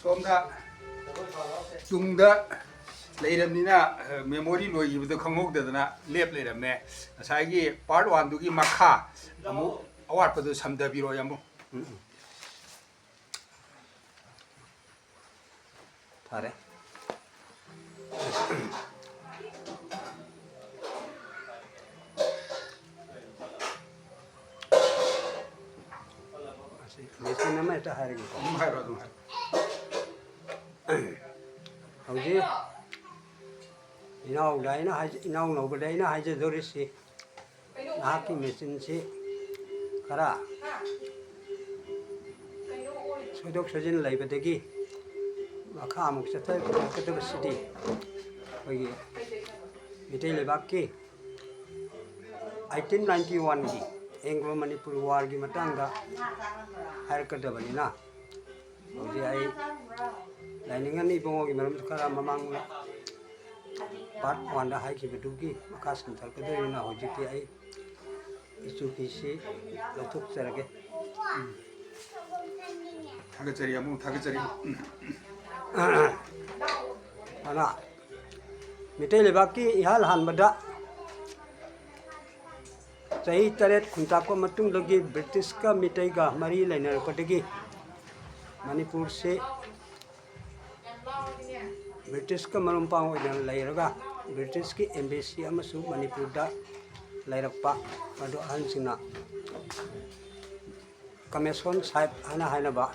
ꯁꯣꯝꯗ ꯇꯨꯡꯗ ꯂꯩꯔꯝꯅꯤꯅ ꯃꯦꯃꯣꯔꯤ ꯂꯣꯏꯈꯤꯕꯗꯣ ꯈꯪꯍꯧꯗꯗꯅ ꯂꯦꯞ ꯂꯩꯔꯝꯃꯦ ꯉꯁꯥꯏꯒꯤ ꯄꯥꯔꯠ 1ꯗꯨꯒꯤ ꯃꯈꯥ ꯑꯃꯨꯛ ꯑꯋꯥꯠꯄꯗꯣ ꯁꯝꯗꯕꯤꯔꯣ ꯌꯥꯝꯕꯨ ꯐꯔꯦ ꯃꯦꯆꯤꯟ ꯑꯃ ꯍꯦꯛꯇ ꯍꯥꯏꯔꯒꯦꯀꯣ ꯑꯗꯨꯝ ꯍꯥꯏꯔꯣ ꯑꯗꯨꯝ ꯍꯥꯏꯔꯣ ꯍꯧꯖꯤꯛ ꯏꯅꯥꯎ ꯅꯧꯕꯗ ꯑꯩꯅ ꯍꯥꯏꯖꯗꯣꯔꯤꯁꯤ ꯅꯍꯥꯛꯀꯤ ꯃꯦꯆꯤꯟꯁꯤ ꯈꯔ ꯁꯣꯏꯗꯣꯛ ꯁꯣꯏꯖꯤꯟ ꯂꯩꯕꯗꯒꯤ ꯃꯈꯥ ꯑꯃꯨꯛ ꯆꯠꯊꯒꯗꯕꯁꯤꯗꯤ ꯑꯩꯈꯣꯏꯒꯤ ꯃꯤꯇꯩ ꯂꯩꯕꯥꯛꯀꯤ 1891ꯒꯤ ꯑꯦꯡꯒ꯭ꯂꯣ ꯃꯅꯤꯄꯨꯔ ꯋꯥꯔꯒꯤ ꯃꯇꯥꯡꯗ ꯍꯥꯏꯔꯛꯀꯗꯕꯅꯤꯅ ꯍꯧꯖꯤꯛ ꯑꯩ ꯂꯥꯏꯅꯤꯡꯉꯟ ꯏꯕꯨꯡꯉꯣꯒꯤ ꯃꯔꯝꯗ ꯈꯔ ꯃꯃꯥꯡꯗ ꯄꯥꯔꯠ 1ꯗ ꯍꯥꯏꯈꯤꯕꯗꯨꯒꯤ ꯃꯈꯥ ꯁꯝꯊꯔꯛꯀꯗꯣꯏꯅꯤꯅ ꯍꯧꯖꯤꯛꯇꯤ ꯑꯩ ꯏꯆꯨꯄꯤꯁꯤ ꯂꯧꯊꯣꯛꯆꯔꯒꯦ ꯊꯥꯒꯠꯆꯔꯤ ꯑꯃꯨꯛ ꯊꯥꯒꯠꯆꯔꯤ ꯑꯗꯨꯅ ꯃꯤꯇꯩ ꯂꯩꯕꯥꯛꯀꯤ ꯏꯍꯥꯟ ꯍꯥꯟꯕꯗ ꯆꯍꯤ 8 ꯈꯨꯟꯇꯥꯛꯄ ꯃꯇꯨꯡꯗꯒꯤ ꯕ꯭ꯔꯤꯇꯤꯁꯀ ꯃꯤꯇꯩꯒ ꯃꯔꯤ ꯂꯩꯅꯔꯛꯄꯗꯒꯤ ꯃꯅꯤꯄꯨꯔꯁꯤ ꯕ꯭ꯔꯤꯇꯤꯁꯀ ꯃꯔꯨꯝꯄꯥꯡ ꯑꯣꯏꯅ ꯂꯩꯔꯒ ꯕ꯭ꯔꯤꯇꯤꯁꯀꯤ ꯑꯦꯝꯕꯦꯁꯤ ꯑꯃꯁꯨ ꯃꯅꯤꯄꯨꯔꯗ ꯂꯩꯔꯛꯄ ꯃꯗꯨ ꯑꯍꯟꯁꯤꯡꯅ ꯀꯃꯦꯁꯣꯟ ꯁꯥꯍꯦꯕ ꯍꯥꯏꯅ ꯍꯥꯏꯅꯕ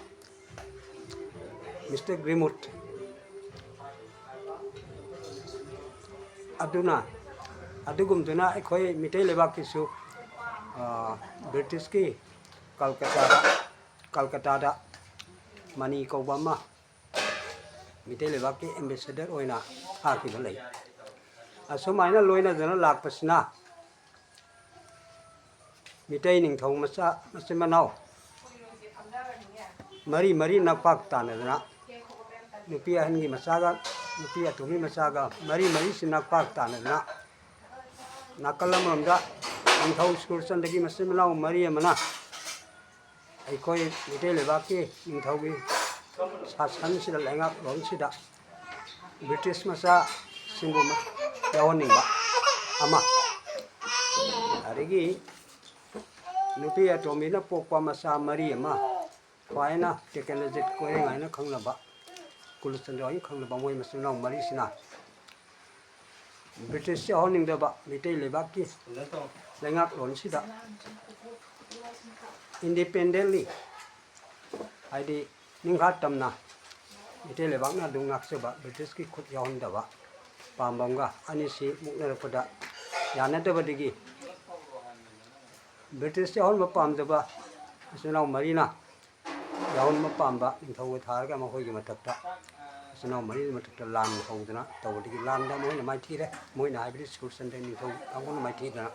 ꯃꯤꯁꯇꯔ ꯒ꯭ꯔꯤꯃꯨꯠ ꯑꯗꯨꯅ ꯑꯗꯨꯒꯨꯝꯗꯨꯅ ꯑꯩꯈꯣꯏ ꯃꯤꯇꯩ ꯂꯩꯕꯥꯛꯀꯤꯁꯨ ꯕ꯭ꯔꯤꯇꯤꯁꯀꯤ ꯀꯜꯀꯇꯥꯗ ꯃꯅꯤ ꯀꯧꯕ ꯑꯃ ꯃꯤꯇꯩ ꯂꯩꯕꯥꯛꯀꯤ ꯑꯦꯝꯕꯦꯁꯦꯗꯔ ꯑꯣꯏꯅ ꯊꯥꯈꯤꯕ ꯂꯩ ꯑꯁꯨꯃꯥꯏꯅ ꯂꯣꯏꯅꯗꯅ ꯂꯥꯛꯄꯁꯤꯅ ꯃꯤꯇꯩ ꯅꯤꯡꯊꯧ ꯃꯆꯤꯟ ꯃꯅꯥꯎ ꯃꯔꯤ ꯅꯄꯥꯛ ꯇꯥꯟꯅꯗꯅ ꯅꯨꯄꯤ ꯑꯍꯟꯒꯤ ꯃꯆꯥꯒ ꯅꯨꯄꯤ ꯑꯇꯣꯝꯕꯤ ꯃꯆꯥꯒ ꯃꯔꯤꯁꯤ ꯅꯄꯥꯛ ꯇꯥꯟꯅꯗꯅ ꯅꯥꯀꯜ ꯑꯃꯔꯣꯝꯗ ꯅꯤꯡꯊꯧ ꯁꯨꯔꯆꯟꯗ꯭ꯔꯒꯤ ꯃꯆꯤꯟ ꯃꯅꯥꯎ 3 ꯑꯃꯅ ꯑꯩꯈꯣꯏ ꯃꯤꯇꯩ ꯂꯩꯕꯥꯛꯀꯤ ꯅꯤꯡꯊꯧꯒꯤ ꯁꯥꯁꯟꯁꯤꯗ ꯂꯩꯉꯥꯛꯂꯣꯟꯁꯤꯗ ꯕ꯭ꯔꯤꯇꯤꯁ ꯃꯆꯥꯁꯤꯡꯕꯨ ꯌꯥꯎꯍꯟꯅꯤꯡꯕ ꯑꯃ ꯑꯗꯒꯤ ꯅꯨꯄꯤ ꯑꯇꯣꯝꯕꯤꯅ ꯄꯣꯛꯄ ꯃꯆꯥ 3 ꯑꯃ ꯈ꯭ꯋꯥꯏꯅ ꯇꯦꯀꯦꯂꯣꯖꯤꯠ ꯀꯣꯏꯔꯦꯡ ꯍꯥꯏꯅ ꯈꯪꯅꯕ ꯀꯨꯂꯆꯟꯗ꯭ꯔ ꯍꯥꯏꯅ ꯈꯪꯅꯕ ꯃꯣꯏ ꯃꯆꯤꯟ ꯃꯅꯥꯎ 3ꯁꯤꯅ ꯕ꯭ꯔꯤꯇꯤꯁ ꯌꯥꯎꯍꯟꯅꯤꯡꯗꯕ ꯃꯤꯇꯩ ꯂꯩꯕꯥꯛꯀꯤ ꯂꯩꯉꯥꯛꯂꯣꯟꯁꯤꯗ ꯏꯟꯗꯤꯄꯦꯟꯗꯦꯟꯠꯂꯤ ꯍꯥꯏꯗꯤ ꯅꯤꯡꯈꯥ ꯇꯝꯅ ꯃꯤꯇꯩ ꯂꯩꯕꯥꯛꯅ ꯑꯗꯨꯝ ꯉꯥꯛꯆꯕ ꯕ꯭ꯔꯤꯇꯤꯁꯀꯤ ꯈꯨꯠ ꯌꯥꯎꯍꯟꯗꯕ ꯄꯥꯝꯕꯝꯒ ꯑꯅꯤꯁꯤ ꯃꯨꯛꯅꯔꯛꯄꯗ ꯌꯥꯅꯗꯕꯗꯒꯤ ꯕ꯭ꯔꯤꯇꯤꯁ ꯌꯥꯎꯍꯟꯕ ꯄꯥꯝꯗꯕ ꯃꯆꯤꯟ ꯃꯅꯥꯎ 3ꯅ ꯌꯥꯎꯍꯟꯕ ꯄꯥꯝꯕ ꯅꯤꯡꯊꯧꯒ ꯊꯥꯔꯒ ꯃꯈꯣꯏꯒꯤ ꯃꯊꯛꯇ ꯃꯆꯤꯟ ꯃꯅꯥꯎ 3ꯒꯤ ꯃꯊꯛꯇ ꯂꯥꯟ ꯍꯧꯗꯅ ꯇꯧꯕꯗꯒꯤ ꯂꯥꯟꯗ ꯃꯣꯏꯅ ꯃꯥꯏꯊꯤꯔꯦ ꯃꯣꯏꯅ ꯍꯥꯏꯕꯗꯤ ꯁꯨꯔꯆꯟꯗ꯭ꯔ ꯅꯤꯡꯊꯧ ꯀꯥꯡꯕꯨꯅ ꯃꯥꯏꯊꯤꯗꯅ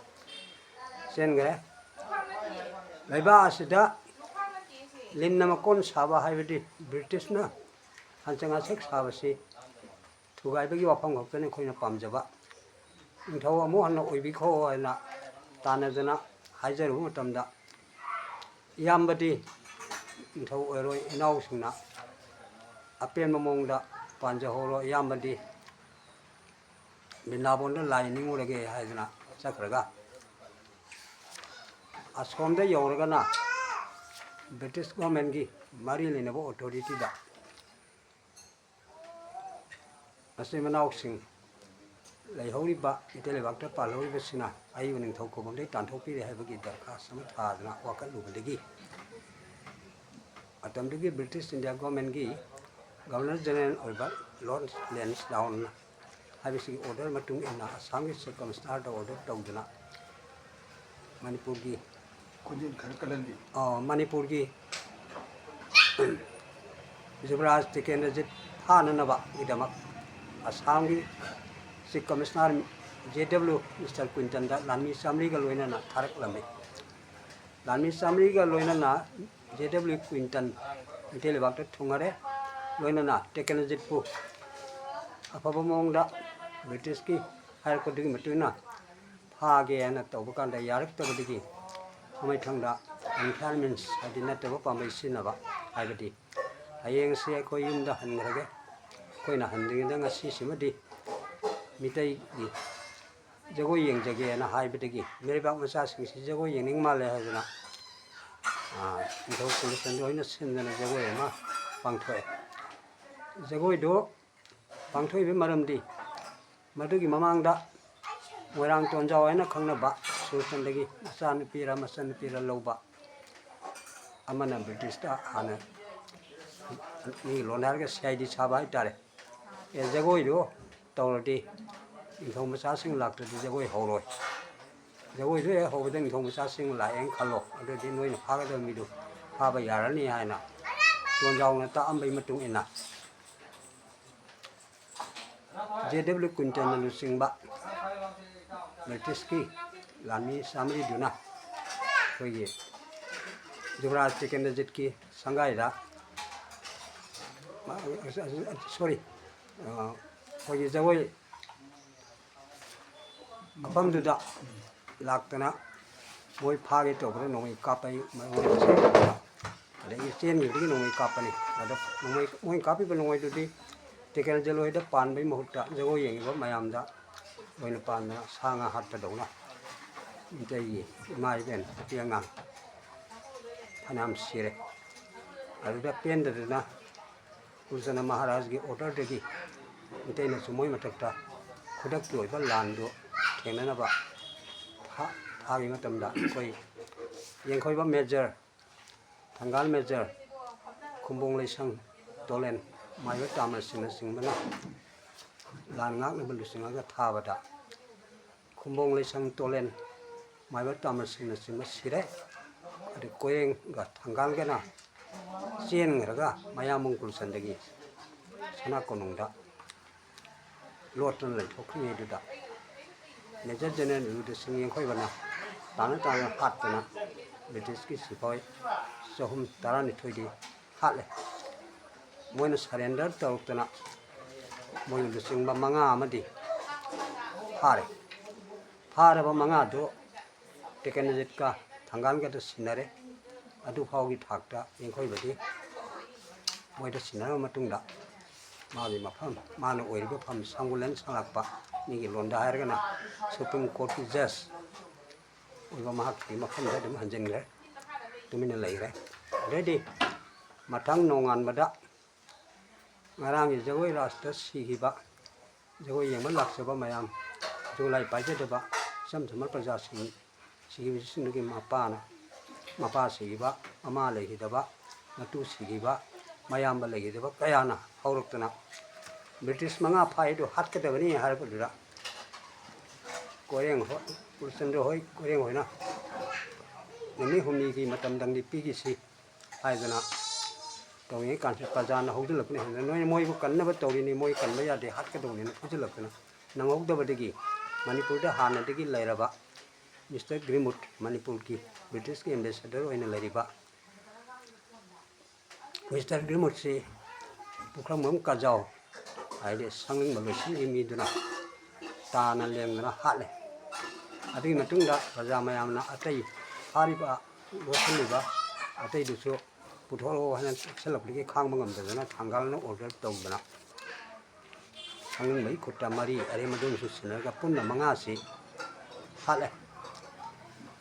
ꯆꯦꯟꯈ꯭ꯔꯦ ꯂꯩꯕꯥꯛ ꯑꯁꯤꯗ ꯂꯤꯟꯅ ꯃꯀꯣꯟ ꯁꯥꯕ ꯍꯥꯏꯕꯗꯤ ꯕ꯭ꯔꯤꯇꯤꯁꯅ ꯍꯟꯆꯛ ꯉꯥꯆꯛ ꯁꯥꯕꯁꯤ ꯊꯨꯒꯥꯏꯕꯒꯤ ꯋꯥꯐꯝ ꯈꯛꯇꯅꯤ ꯑꯩꯈꯣꯏꯅ ꯄꯥꯝꯖꯕ ꯅꯤꯡꯊꯧ ꯑꯃꯨꯛ ꯍꯟꯅ ꯑꯣꯏꯕꯤꯈꯣ ꯍꯥꯏꯅ ꯇꯥꯟꯅꯗꯅ ꯍꯥꯏꯖꯔꯨꯕ ꯃꯇꯝꯗ ꯏꯌꯥꯝꯕꯗꯤ ꯅꯤꯡꯊꯧ ꯑꯣꯏꯔꯣꯏ ꯏꯅꯥꯎꯁꯤꯡꯅ ꯑꯄꯦꯟꯕ ꯃꯑꯣꯡꯗ ꯄꯥꯟꯖꯍꯧꯔꯣ ꯏꯌꯥꯝꯕꯗꯤ ꯕꯤꯟꯗꯥꯕꯣꯟꯗ ꯂꯥꯏ ꯅꯤꯡꯉꯨꯔꯒꯦ ꯍꯥꯏꯗꯅ ꯆꯠꯈ꯭ꯔꯒ ꯑꯁꯣꯝꯗ ꯌꯧꯔꯒꯅ ꯕ꯭ꯔꯤꯇꯤꯁ ꯒꯣꯔꯃꯦꯟꯒꯤ ꯃꯔꯤ ꯂꯩꯅꯕ ꯑꯣꯊꯣꯔꯤꯇꯤꯗ ꯃꯆꯤꯟ ꯃꯅꯥꯎꯁꯤꯡ ꯂꯩꯍꯧꯔꯤꯕ ꯃꯤꯇꯩ ꯂꯩꯕꯥꯛꯇ ꯄꯥꯜꯍꯧꯔꯤꯕꯁꯤꯅ ꯑꯩꯕꯨ ꯅꯤꯡꯊꯧ ꯀꯧꯕꯝꯗꯒꯤ ꯇꯥꯟꯊꯣꯛꯄꯤꯔꯦ ꯍꯥꯏꯕꯒꯤ ꯗꯔꯈꯥꯁ ꯑꯃ ꯊꯥꯗꯅ ꯋꯥꯀꯠꯂꯨꯕꯗꯒꯤ ꯃꯇꯝꯗꯨꯒꯤ ꯕ꯭ꯔꯤꯇꯤꯁ ꯏꯟꯗꯤꯌꯥ ꯒꯣꯔꯃꯦꯟꯒꯤ ꯒꯕꯔꯅꯔ ꯖꯦꯅꯔꯦꯜ ꯑꯣꯏꯕ ꯂꯣꯔꯗ ꯂꯦꯟꯁꯗꯥꯎꯟ ꯍꯥꯏꯕꯁꯤꯒꯤ ꯑꯣꯔꯗꯔ ꯃꯇꯨꯡ ꯏꯟꯅ ꯑꯁꯥꯝꯒꯤ ꯆꯤꯐ ꯀꯃꯤꯁꯅꯔꯗ ꯑꯣꯔꯗꯔ ꯇꯧꯗꯨꯅ ꯃꯅꯤꯄꯨꯔꯒꯤ ꯈꯣꯟꯖꯦꯜ ꯈꯔ ꯀꯜꯍꯟꯕꯤ ꯃꯅꯤꯄꯨꯔꯒꯤ ꯌꯨꯕꯔꯥꯖ ꯇꯤꯀꯦꯟꯗ꯭ꯔꯖꯤꯠ ꯐꯥꯅꯅꯕꯒꯤꯗꯃꯛ ꯑꯁꯥꯝꯒꯤ ꯆꯤꯐ ꯀꯃꯤꯁꯅꯔ JW ꯃꯤꯁꯇꯔ ꯀ꯭ꯋꯤꯟꯇꯟꯗ ꯂꯥꯟꯃꯤ 300ꯒ ꯂꯣꯏꯅꯅ ꯊꯥꯔꯛꯂꯝꯃꯤ ꯂꯥꯟꯃꯤ 300ꯒ ꯂꯣꯏꯅꯅ JW ꯀ꯭ꯋꯤꯟꯇꯟ ꯃꯩꯇꯩ ꯂꯩꯕꯥꯛꯇ ꯊꯨꯡꯉꯔꯦ ꯂꯣꯏꯅꯅ ꯇꯦꯛꯅꯣꯂꯣꯖꯤꯕꯨ ꯑꯐꯕ ꯃꯑꯣꯡꯗ ꯕ꯭ꯔꯤꯇꯤꯁꯀꯤ ꯍꯥꯏꯔꯛꯄꯗꯨꯒꯤ ꯃꯇꯨꯡ ꯏꯟꯅ ꯐꯥꯒꯦ ꯍꯥꯏꯅ ꯇꯧꯕ ꯀꯥꯟꯗ ꯌꯥꯔꯛꯇꯕꯗꯒꯤ ꯃꯃꯩꯊꯪꯗ ꯑꯟꯐꯤꯌꯔꯃꯤꯟꯁ ꯍꯥꯏꯗꯤ ꯅꯠꯇꯕ ꯄꯥꯝꯕꯩ ꯁꯤꯖꯤꯟꯅꯕ ꯍꯥꯏꯕꯗꯤ ꯍꯌꯦꯡꯁꯤ ꯑꯩꯈꯣꯏ ꯌꯨꯝꯗ ꯍꯟꯈ꯭ꯔꯒꯦ ꯑꯩꯈꯣꯏꯅ ꯍꯟꯗ꯭ꯔꯤꯉꯩꯗ ꯉꯁꯤꯁꯤꯃꯗꯤ ꯃꯤꯇꯩꯒꯤ ꯖꯒꯣꯏ ꯌꯦꯡꯖꯒꯦꯅ ꯍꯥꯏꯕꯗꯒꯤ ꯃꯤꯔꯩꯕꯥꯛ ꯃꯆꯥꯁꯤꯡꯁꯤ ꯖꯒꯣꯏ ꯌꯦꯡꯅꯤꯡ ꯃꯥꯜꯂꯦ ꯍꯥꯏꯗꯅ ꯅꯤꯡꯊꯧ ꯀꯨꯂꯆꯟꯗ꯭ꯔ ꯍꯣꯏꯅ ꯁꯤꯟꯗꯅ ꯖꯒꯣꯏ ꯑꯃ ꯄꯥꯡꯊꯣꯛꯑꯦ ꯖꯒꯣꯏꯗꯨ ꯄꯥꯡꯊꯣꯛꯏꯕ ꯃꯔꯝꯗꯤ ꯃꯗꯨꯒꯤ ꯃꯃꯥꯡꯗ ꯃꯣꯏꯔꯥꯡ ꯇꯣꯟꯖꯥꯎ ꯍꯥꯏꯅ ꯈꯪꯅꯕ ꯁꯨꯔꯆꯟꯗ꯭ꯔꯒꯤ ꯃꯆꯥꯅꯨꯄꯤꯔ ꯃꯆꯟꯅꯨꯄꯤꯔ ꯂꯧꯕ ꯑꯃꯅ ꯕ꯭ꯔꯤꯇꯤꯁꯇ ꯍꯥꯟꯅ ꯃꯤꯒꯤ ꯂꯣꯟ ꯍꯥꯏꯔꯒ CID ꯁꯥꯕ ꯍꯥꯏꯇꯥꯔꯦ ꯖꯒꯣꯏꯗꯨ ꯇꯧꯔꯗꯤ ꯅꯤꯡꯊꯧ ꯃꯆꯥꯁꯤꯡ ꯂꯥꯛꯇ꯭ꯔꯗꯤ ꯖꯒꯣꯏ ꯍꯧꯔꯣꯏ ꯖꯒꯣꯏꯗꯨ ꯍꯦꯛ ꯍꯧꯕꯗ ꯅꯤꯡꯊꯧ ꯃꯆꯥꯁꯤꯡ ꯂꯥꯛꯑꯦꯅ ꯈꯜꯂꯣ ꯑꯗꯨꯗꯤ ꯅꯣꯏꯅ ꯐꯥꯒꯗꯕ ꯃꯤꯗꯨ ꯐꯥꯕ ꯌꯥꯔꯅꯤ ꯍꯥꯏꯅ ꯇꯣꯟꯖꯥꯎꯅ ꯇꯥꯛꯑꯝꯕꯒꯤ ꯃꯇꯨꯡ ꯏꯟꯅ JW ꯀꯨꯏꯟꯇꯟꯅ ꯂꯨꯆꯤꯡꯕ ꯕ꯭ꯔꯤꯇꯤꯁꯀꯤ ꯂꯥꯟꯃꯤ ꯆꯥꯃꯔꯤꯗꯨꯅ ꯑꯩꯈꯣꯏꯒꯤ ꯌꯨꯕꯔꯥꯖ ꯇꯤꯀꯦꯟꯗ꯭ꯔꯖꯤꯠꯀꯤ ꯁꯪꯒꯥꯏꯗ ꯁꯣꯔꯤ ꯑꯩꯈꯣꯏꯒꯤ ꯖꯒꯣꯏ ꯃꯐꯝꯗꯨꯗ ꯂꯥꯛꯇꯅ ꯃꯣꯏ ꯐꯥꯒꯦ ꯇꯧꯕꯗ ꯅꯣꯡꯃꯩ ꯀꯥꯞꯄꯩ ꯑꯗꯒꯤ ꯆꯦꯟꯈꯤꯕꯗꯒꯤ ꯅꯣꯡꯃꯩ ꯀꯥꯞꯄꯅꯤ ꯑꯗ ꯃꯣꯏ ꯀꯥꯞꯄꯤꯕ ꯅꯣꯡꯃꯩꯗꯨꯗꯤ ꯇꯤꯀꯦꯟꯗ꯭ꯔꯖꯤꯠ ꯍꯣꯏꯗ ꯄꯥꯟꯕꯒꯤ ꯃꯍꯨꯠꯇ ꯖꯒꯣꯏ ꯌꯦꯡꯉꯤꯕ ꯃꯌꯥꯝꯗ ꯑꯣꯏꯅ ꯄꯥꯟꯗꯅ ꯁꯥ ꯉꯥ ꯍꯥꯠꯄꯗꯧꯅ ꯃꯤꯇꯩꯒꯤ ꯏꯃꯥ ꯏꯕꯦꯟ ꯅꯨꯄꯤ ꯑꯉꯥꯡ ꯐꯅꯌꯥꯝ ꯁꯤꯔꯦ ꯑꯗꯨꯗ ꯄꯦꯟꯗꯗꯅ ꯀꯨꯂꯆꯟꯗ꯭ꯔ ꯃꯍꯥꯔꯥꯖꯒꯤ ꯑꯣꯔꯗꯔꯗꯒꯤ ꯃꯤꯇꯩꯅꯁꯨ ꯃꯣꯏ ꯃꯊꯛꯇ ꯈꯨꯗꯛꯀꯤ ꯑꯣꯏꯕ ꯂꯥꯟꯗꯨ ꯊꯦꯡꯅꯅꯕ ꯐꯥꯕꯒꯤ ꯃꯇꯝꯗ ꯑꯩꯈꯣই ꯌꯦꯡꯈꯣꯏꯕ ꯃꯦꯖꯔ ꯊꯪꯒꯥꯜ ꯃꯦꯖꯔ ꯈꯨꯝꯕꯣꯡ ꯂꯩꯁꯪ ꯇꯣꯂꯦꯟ ꯃꯥꯏꯕ ꯇꯥꯃꯔꯁꯤꯡꯅꯆꯤꯡꯕꯅ ꯂꯥꯟ ꯉꯥꯛꯅꯕ ꯂꯨꯆꯤꯡꯉꯒ ꯊꯥꯕꯗ ꯈꯨꯝꯕꯣꯡ ꯂꯩꯁꯪ ꯇꯣꯂꯦꯟ ꯃꯥꯏꯕ ꯇꯥꯃꯔꯁꯤꯡꯅꯆꯤꯡꯕ ꯁꯤꯔꯦ ꯑꯗꯨ ꯀꯣꯏꯔꯦꯡꯒ ꯊꯪꯒꯥꯜꯒꯅ ꯆꯦꯟꯈ꯭ꯔꯒ ꯃꯌꯥꯝꯕꯨꯡ ꯀꯨꯂꯆꯟꯗ꯭ꯔꯒꯤ ꯁꯅꯥ ꯀꯣꯅꯨꯡꯗ ꯂꯣꯠꯇꯨꯅ ꯂꯩꯊꯣꯛꯈ꯭ꯔꯤꯉꯩꯗꯨꯗ ꯃꯦꯖꯔ ꯖꯦꯅꯔꯦꯜ ꯎꯗꯁꯤꯡ ꯌꯦꯡꯈꯣꯏꯕꯅ ꯇꯥꯅ ꯍꯥꯠꯇꯅ ꯕ꯭ꯔꯤꯇꯤꯁꯀꯤ ꯁꯤꯄꯥꯍꯤ 312ꯗꯤ ꯍꯥꯠꯂꯦ ꯃꯣꯏꯅ ꯁꯔꯦꯟꯗꯔ ꯇꯧꯔꯛꯇꯅ ꯃꯣꯏ ꯂꯨꯆꯤꯡꯕ 5 ꯑꯃꯗꯤ ꯐꯥꯔꯦ ꯐꯥꯔꯕ 5ꯗꯨ ꯇꯤꯀꯦꯟꯗ꯭ꯔꯖꯤꯠꯀ ꯊꯪꯒꯥꯜꯒꯗ ꯁꯤꯟꯅꯔꯦ ꯑꯗꯨ ꯐꯥꯎꯒꯤ ꯊꯥꯛꯇ ꯌꯦꯡꯈꯣꯏꯕꯗꯤ ꯃꯣꯏꯗ ꯁꯤꯟꯅꯔꯕ ꯃꯇꯨꯡꯗ ꯃꯥꯒꯤ ꯃꯐꯝ ꯃꯥꯅ ꯑꯣꯏꯔꯤꯕ ꯐꯝ ꯁꯪꯒꯨꯂꯟ ꯁꯪꯂꯛꯄ ꯃꯤꯒꯤ ꯂꯣꯟꯗ ꯍꯥꯏꯔꯒꯅ ꯁꯨꯄ꯭ꯔꯤꯝ ꯀꯣꯔꯠꯀꯤ ꯖꯁ ꯑꯣꯏꯕ ꯃꯍꯥꯛꯀꯤ ꯃꯐꯝꯗ ꯑꯗꯨꯝ ꯍꯟꯖꯤꯟꯈ꯭ꯔꯦ ꯇꯨꯃꯤꯟꯅ ꯂꯩꯈ꯭ꯔꯦ ꯑꯗꯩꯗꯤ ꯃꯊꯪ ꯅꯣꯡꯉꯥꯟꯕꯗ ꯉꯔꯥꯡꯒꯤ ꯖꯒꯣꯏ ꯔꯥꯁꯇ ꯁꯤꯈꯤꯕ ꯖꯒꯣꯏ ꯌꯦꯡꯕ ꯂꯥꯛꯆꯕ ꯃꯌꯥꯝ ꯈꯨꯠꯁꯨ ꯄꯥꯏꯖꯗꯕ ꯏꯆꯝ ꯆꯝꯕ ꯄ꯭ꯔꯖꯥꯁꯤꯡ ꯁꯤꯈꯤꯕꯁꯤꯡꯗꯨꯒꯤ ꯃꯄꯥ ꯁꯤꯈꯤꯕ ꯃꯃꯥ ꯂꯩꯈꯤꯗꯕ ꯃꯇꯨ ꯁꯤꯈꯤꯕ ꯃꯌꯥꯝꯕ ꯂꯩꯈꯤꯗꯕ ꯀꯌꯥꯅ ꯍꯧꯔꯛꯇꯅ ꯕ꯭ꯔꯤꯇꯤꯁ 5 ꯐꯥꯏꯗꯨ ꯍꯥꯠꯀꯗꯕꯅꯤ ꯍꯥꯏꯔꯛꯄꯗꯨꯗ ꯀꯣꯏꯔꯦꯡ ꯀꯨꯂꯆꯟꯗ꯭ꯔ ꯍꯣꯏ ꯀꯣꯏꯔꯦꯡ ꯍꯣꯏꯅ ꯅꯨꯃꯤꯠ 6ꯅꯤꯒꯤ ꯃꯇꯝꯗꯪꯗꯤ ꯄꯤꯈꯤꯁꯤ ꯍꯥꯏꯗꯅ ꯇꯧꯔꯤꯉꯩ ꯀꯥꯟꯁꯤꯗ ꯄ꯭ꯔꯖꯥꯅ ꯍꯧꯖꯤꯜꯂꯛꯄꯅꯤ ꯍꯥꯏꯗꯅ ꯅꯣꯏ ꯃꯣꯏꯕꯨ ꯀꯟꯅꯕ ꯇꯧꯔꯤꯅꯤ ꯃꯣꯏ ꯀꯟꯕ ꯌꯥꯗꯦ ꯍꯥꯠꯀꯗꯧꯅꯤꯅ ꯐꯨꯖꯤꯜꯂꯛꯇꯅ ꯅꯪꯍꯧꯗꯕꯗꯒꯤ ꯃꯅꯤꯄꯨꯔꯗ ꯍꯥꯟꯅꯗꯒꯤ ꯂꯩꯔꯕ ꯃꯤꯁꯇꯔ ꯒ꯭ꯔꯤꯃꯨꯠ ꯃꯅꯤꯄꯨꯔꯒꯤ ꯕ꯭ꯔꯤꯇꯤꯁꯀꯤ ꯑꯦꯝꯕꯦꯁꯦꯗꯔ ꯑꯣꯏꯅ ꯂꯩꯔꯤꯕ ꯃꯤꯁꯇꯔ ꯒ꯭ꯔꯤꯃꯨꯠꯁꯤ ꯄꯨꯈ꯭ꯔꯝꯕꯝ ꯀꯥꯖꯥꯎ ꯍꯥꯏꯗꯤ ꯁꯪꯅꯤꯡꯕ ꯂꯣꯏꯁꯤꯟꯒꯤ ꯃꯤꯗꯨꯅ ꯇꯥꯅ ꯂꯦꯡꯗꯅ ꯍꯥꯠꯂꯦ ꯑꯗꯨꯒꯤ ꯃꯇꯨꯡꯗ ꯄ꯭ꯔꯖꯥ ꯃꯌꯥꯝꯅ ꯑꯇꯩ ꯐꯥꯔꯤꯕ ꯂꯣꯠꯁꯤꯜꯂꯤꯕ ꯑꯇꯩꯗꯨꯁꯨ ꯄꯨꯊꯣꯔꯛꯑꯣ ꯍꯥꯏꯅ ꯆꯦꯛꯁꯤꯜꯂꯛꯄꯗꯒꯤ ꯈꯥꯡꯕ ꯉꯝꯗꯗꯅ ꯊꯪꯒꯥꯜꯅ ꯑꯣꯔꯗꯔ ꯇꯧꯗꯅ ꯁꯪꯅꯤꯡꯕꯒꯤ ꯈꯨꯠꯇ 4 ꯑꯔꯦꯝ ꯑꯗꯨꯝꯁꯨ ꯁꯤꯟꯅꯔꯒ ꯄꯨꯟꯅ 5ꯁꯤ ꯍꯥꯠꯂꯦ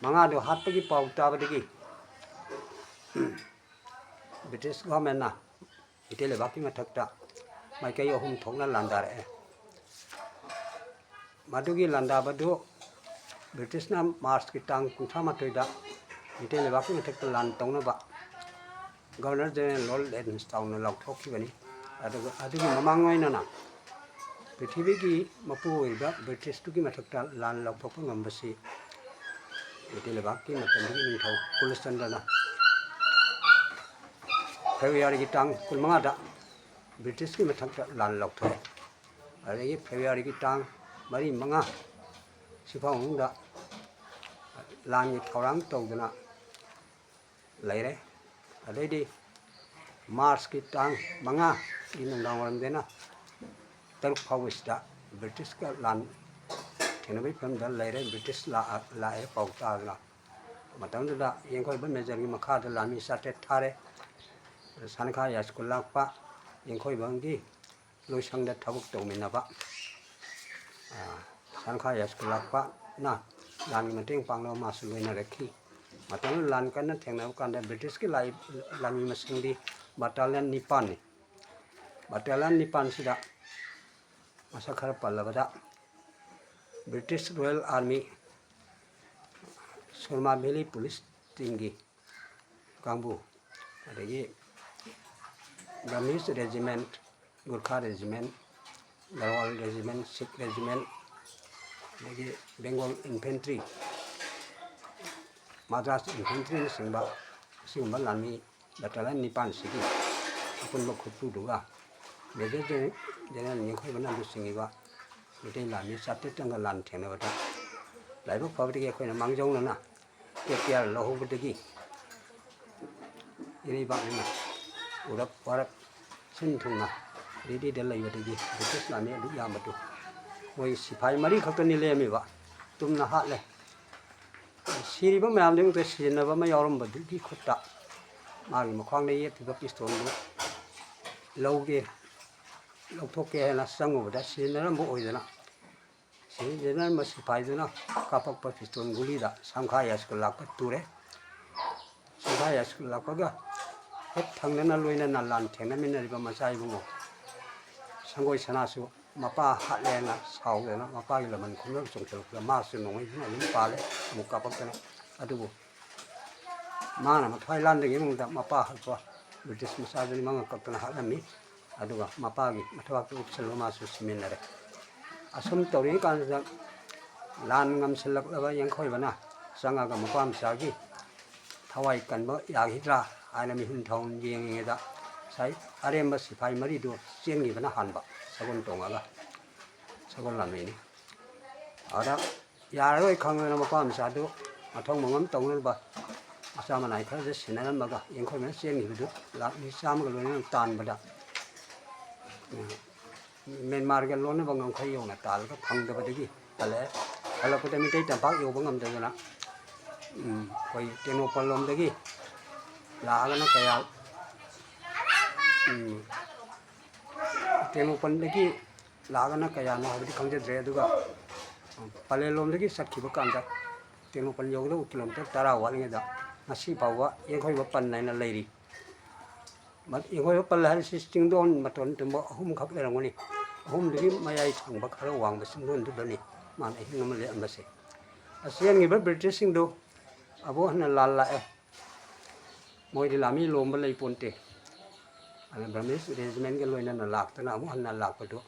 5ꯗꯨ ꯍꯥꯠꯄꯒꯤ ꯄꯥꯎ ꯇꯥꯕꯗꯒꯤ ꯕ꯭ꯔꯤꯇꯤꯁ ꯒꯚꯔꯟꯃꯦꯟꯠꯅ ꯃꯩꯇꯩ ꯂꯩꯕꯥꯛꯀꯤ ꯃꯊꯛꯇ ꯃꯥꯏꯀꯩ 3 ꯊꯣꯛꯅ ꯂꯥꯟꯗꯥꯔꯛꯑꯦ ꯃꯗꯨꯒꯤ ꯂꯥꯟꯗꯥꯕꯗꯨ ꯕ꯭ꯔꯤꯇꯤꯁꯅ ꯃꯥꯔꯆꯀꯤ ꯇꯥꯡ 38ꯗ ꯃꯩꯇꯩ ꯂꯩꯕꯥꯛꯀꯤ ꯃꯊꯛꯇ ꯂꯥꯟ ꯇꯧꯅꯕ ꯒꯚꯔꯅꯔ ꯖꯦꯅꯔꯦꯜ ꯂꯣꯔꯗ ꯂꯦꯟꯁꯇꯥꯎꯟꯅ ꯂꯥꯎꯊꯣꯛꯈꯤꯕꯅꯤ ꯑꯗꯨꯒ ꯑꯗꯨꯒꯤ ꯃꯃꯥꯡ ꯑꯣꯏꯅꯅ ꯄ꯭ꯔꯤꯊꯤꯕꯤꯒꯤ ꯃꯄꯨ ꯑꯣꯏꯕ ꯕ꯭ꯔꯤꯇꯤꯁꯇꯨꯒꯤ ꯃꯊꯛꯇ ꯂꯥꯟ ꯂꯧꯊꯣꯛꯄ ꯉꯝꯕꯁꯤ ꯃꯩꯇꯩ ꯂꯩꯕꯥꯛꯀꯤ ꯃꯇꯝꯗꯨꯒꯤ ꯅꯤꯡꯊꯧ ꯀꯨꯂꯆꯟꯗ꯭ꯔꯅ ꯐꯦꯕ꯭ꯔꯨꯋꯥꯔꯤꯒꯤ ꯇꯥꯡ 15ꯗ ꯕ꯭ꯔꯤꯇꯤꯁꯀꯤ ꯃꯊꯛꯇ ꯂꯥꯟ ꯂꯧꯊꯣꯛꯑꯦ ꯑꯗꯒꯤ ꯐꯦꯕ꯭ꯔꯨꯋꯥꯔꯤꯒꯤ ꯇꯥꯡ 4-5 ꯁꯤꯐꯥꯎ ꯃꯅꯨꯡꯗ ꯂꯥꯟꯒꯤ ꯊꯧꯔꯥꯡ ꯇꯧꯗꯨꯅ ꯂꯩꯔꯦ ꯑꯗꯩꯗꯤ March tang manga di nundang waram dena taruk phawista British ka lan thinabai pham dal laire British la e pauta na matam da yengkoi ba major gi makha da lami sate thare sankha ya school lakpa yengkoi bangi loisang da thabuk tawmina ba sankha ya school lakpa na lan mateng panglo masu loina rakhi matam lan kan thengna kan da British ki lai lami masindi battalion nipan ni battalion nipan sida masa khara pallabada British Royal Army Surma Valley Police Tingi Kambu adagi Burmese Regiment Gurkha Regiment Garhwal Regiment Sikh Regiment adagi Bengal Infantry Madras Infantry singba lami battalion nipan sigi apunba khutpu duga Major General Ningkhoi bana du singiba mitai lami satte tanga lan thena bata laibok phabdi ke khoina mangjong na KPR lohobdagi iri ba na urap parak sin thuna redi de laibadagi British lami du yamatu moi sipai mari khaktani lemi ba tumna hatle siri ba mayam ding te sinna ba ma yarum badu ki khutta mari makhwang ne yet ba pistol du lauge lauthok na sangu da sinna mo oidana sinna ma sipai duna kapak pa pistol guli da samkha ya school lak ture samkha ya school lak ga het thangna na loina na lan thena min ri ba masai bungo sangoi sanasu mapa hatle na sau na mapa gi laman khumna chongchol ga ma su nongai na lim pale mu kapak na adubu mana ma Thailand gi mu da mapa halpa British masajani manga kaptana halami aduga mapa gi mathwa ku upsalo ma su siminare asum tori kan sa lan ngam selak laba yengkhoi bana sanga ga mapam sagi thawai kan ba ya hitra aina mi hun thong yeng da sai arem ba sipai mari do chen gi bana han ba sagon tonga ga sagon la me ni ara ya roi khang na mapam sa do mathong mangam tong ba asa manai khar je sinan ma ga yengkhoi me chen gi do la ni sam ga lo ni tan ba da Myanmar ga lone bangam khai yona tal ga phang da badagi tale ala ko tami tai tampak yo bangam da na koi teno palom dagi la ga na kaya teno pan dagi la ga na kaya na habdi khang je dre du ga pale lom dagi sakhi ba kan da teno pan yo do kilometer tara wa nge da ngasi bawa ye khoi ba pan nai na leiri mat ye khoi ba pan la sisting don maton tumbo hum khak le rangoni hum digi mayai thang ba khara wang ba sin don du dani man ai ngam le ambase asian ngi ba British sing do abo hna lal la e moi di lami lom ba lei ponte ana Burmese regiment ge loina na lak ta na mo hna lak pa do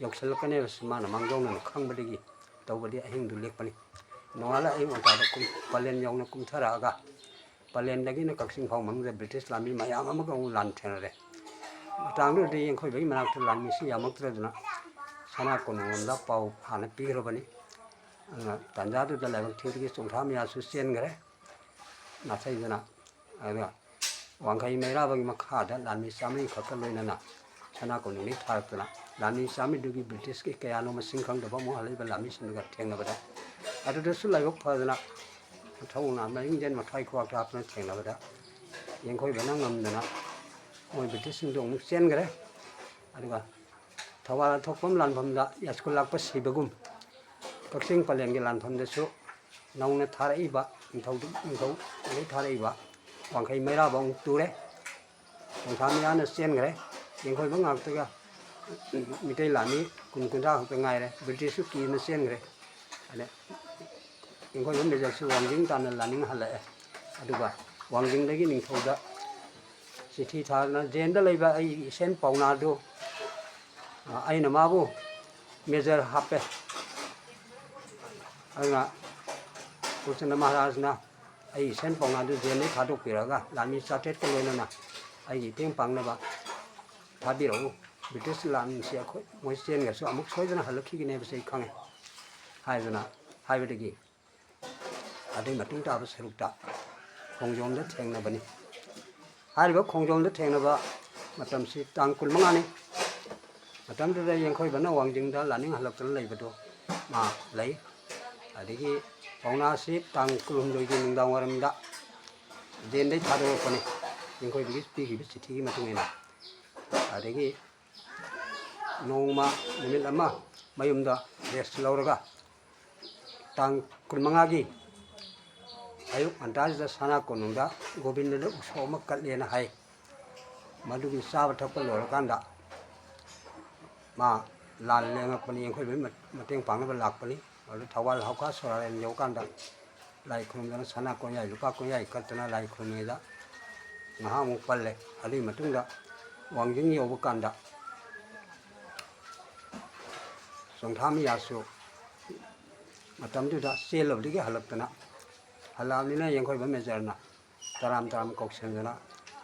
yok sel ka ne ma na mangjong na khang ba digi taw ba di ahing du lek pani nongala ai mo ta kum palen yong na kum thara ga palen dagi na kaksing phau mang je British lami mayam ama ga lan thena re tang do de yeng khoi bai manak lan mi si yamak tra duna sana ko ngom da pau hana pi ro bani tanja du da la thir gi song tham ya su sen gare na sai duna aga wang khai mai ra ba gi makha da lan mi samri khak ka loina na sana ko ni thar tuna lan mi samri du gi British ki kaya no ma sing khang da ba mo halai ba lan mi sin ga theng na ba da adu da su lai ok pha duna thau na ma ing jen ma khai khwa ta na theng na ba da yeng khoi ba na ngam da na moi British sing dong sen gare aduga thawala thokpam lan pham da ya school lak pa sibagum kaksing palen ge lan pham da su nauna tharai ba thau ni tharai ba wang khai mai ra bong tu re wang tham ya na sen gare yeng khoi ba ngak ta ga mi tai la ni kun kun ra ta ngai re British su ki na sen gare ane yeng khoi me ja su wang jing tan la ning hala aduga wang jing da gi ning thau da sithi thar na jen da leiba ai sen pauna do ai na ma bu major hape anga Kusana Maharaj na ai sen pauna do jen ni thadok pira ga lami satet ko loina na ai teng pang na ba thabi ro British lan sia khoi moi sen ga so amuk soi jana halakhi gi ne ba sei khange hai jana hai ba gi adai matung ta ba seruk ta khongjom da theng na bani ꯍꯥꯏꯔꯤꯕ ꯈꯣꯡꯖꯣꯝꯗ ꯊꯦꯡꯅꯕ ꯃꯇꯝꯁꯤ ꯇꯥꯡ 15ꯅꯤ ꯃꯇꯝꯗꯨꯗ ꯌꯦꯡꯈꯣꯏꯕꯅ ꯋꯥꯡꯖꯤꯡꯗ ꯂꯥꯟꯅꯤꯡ ꯍꯜꯂꯛꯇꯨꯅ ꯂꯩꯕꯗꯣ ꯃꯥ ꯂꯩ ꯑꯗꯒꯤ ꯄꯥꯎꯅꯥꯁꯤ ꯇꯥꯡ 12ꯒꯤ ꯅꯨꯡꯗꯥꯡ ꯋꯥꯏꯔꯝꯗ ꯖꯦꯟꯗꯩ ꯊꯥꯗꯣꯔꯛꯄꯅꯤ ꯌꯦꯡꯈꯣꯏꯕꯒꯤ ꯄꯤꯈꯤꯕ ꯆꯤꯊꯤꯒꯤ ꯃꯇꯨꯡ ꯏꯟꯅ ꯑꯗꯒꯤ ꯅꯣꯡꯃ ꯅꯨꯃꯤꯠ ꯑꯃ ꯃꯌꯨꯝꯗ ꯔꯦꯁ ꯂꯧꯔꯒ ꯇꯥꯡ 15ꯒꯤ ꯑꯌꯨꯛ ꯉꯟꯇꯥꯁꯤꯗ ꯁꯅꯥ ꯀꯣꯅꯨꯡꯗ ꯒꯣꯕꯤꯟꯗꯗ ꯎꯁꯣꯞ ꯑꯃ ꯀꯠꯂꯦꯅ ꯍꯥꯏ ꯃꯗꯨꯒꯤ ꯆꯥꯕ ꯊꯛꯄ ꯂꯣꯏꯔꯀꯥꯟꯗ ꯃꯥ ꯂꯥꯟ ꯂꯦꯡꯉꯛꯄꯅꯤ ꯌꯦꯡꯈꯣꯏꯕꯒꯤ ꯃꯇꯦꯡ ꯄꯥꯡꯅꯕ ꯂꯥꯛꯄꯅꯤ ꯑꯗꯨ ꯊꯧꯕꯥꯜ ꯍꯧꯈꯥ ꯁꯣꯔꯥꯔꯦꯟ ꯌꯧꯀꯥꯟꯗ ꯂꯥꯏ ꯈꯨꯔꯨꯝꯗꯅ ꯁꯅꯥ ꯀꯣꯟꯌꯥꯏ ꯂꯨꯄꯥ ꯀꯣꯟꯌꯥꯏ ꯀꯠꯇꯅ ꯂꯥꯏ ꯈꯨꯔꯨꯝꯃꯤꯉꯩꯗ ꯉꯥꯏꯍꯥꯛ ꯑꯃꯨꯛ ꯄꯜꯂꯦ ꯑꯗꯨꯒꯤ ꯃꯇꯨꯡꯗ ꯋꯥꯡꯖꯤꯡ ꯌꯧꯕ ꯀꯥꯟꯗ ꯆꯣꯡꯊꯥꯃꯤꯌꯥꯁꯨ ꯃꯇꯝꯗꯨꯗ ꯆꯦꯜꯂꯕꯗꯒꯤ ꯍꯜꯂꯛꯇꯅ ꯍꯜꯂꯛꯑꯕꯅꯤꯅ ꯌꯦꯡꯈꯣꯏꯕ ꯃꯦꯖꯔꯅ ꯇꯔꯥꯝ ꯀꯧꯁꯤꯟꯗꯅ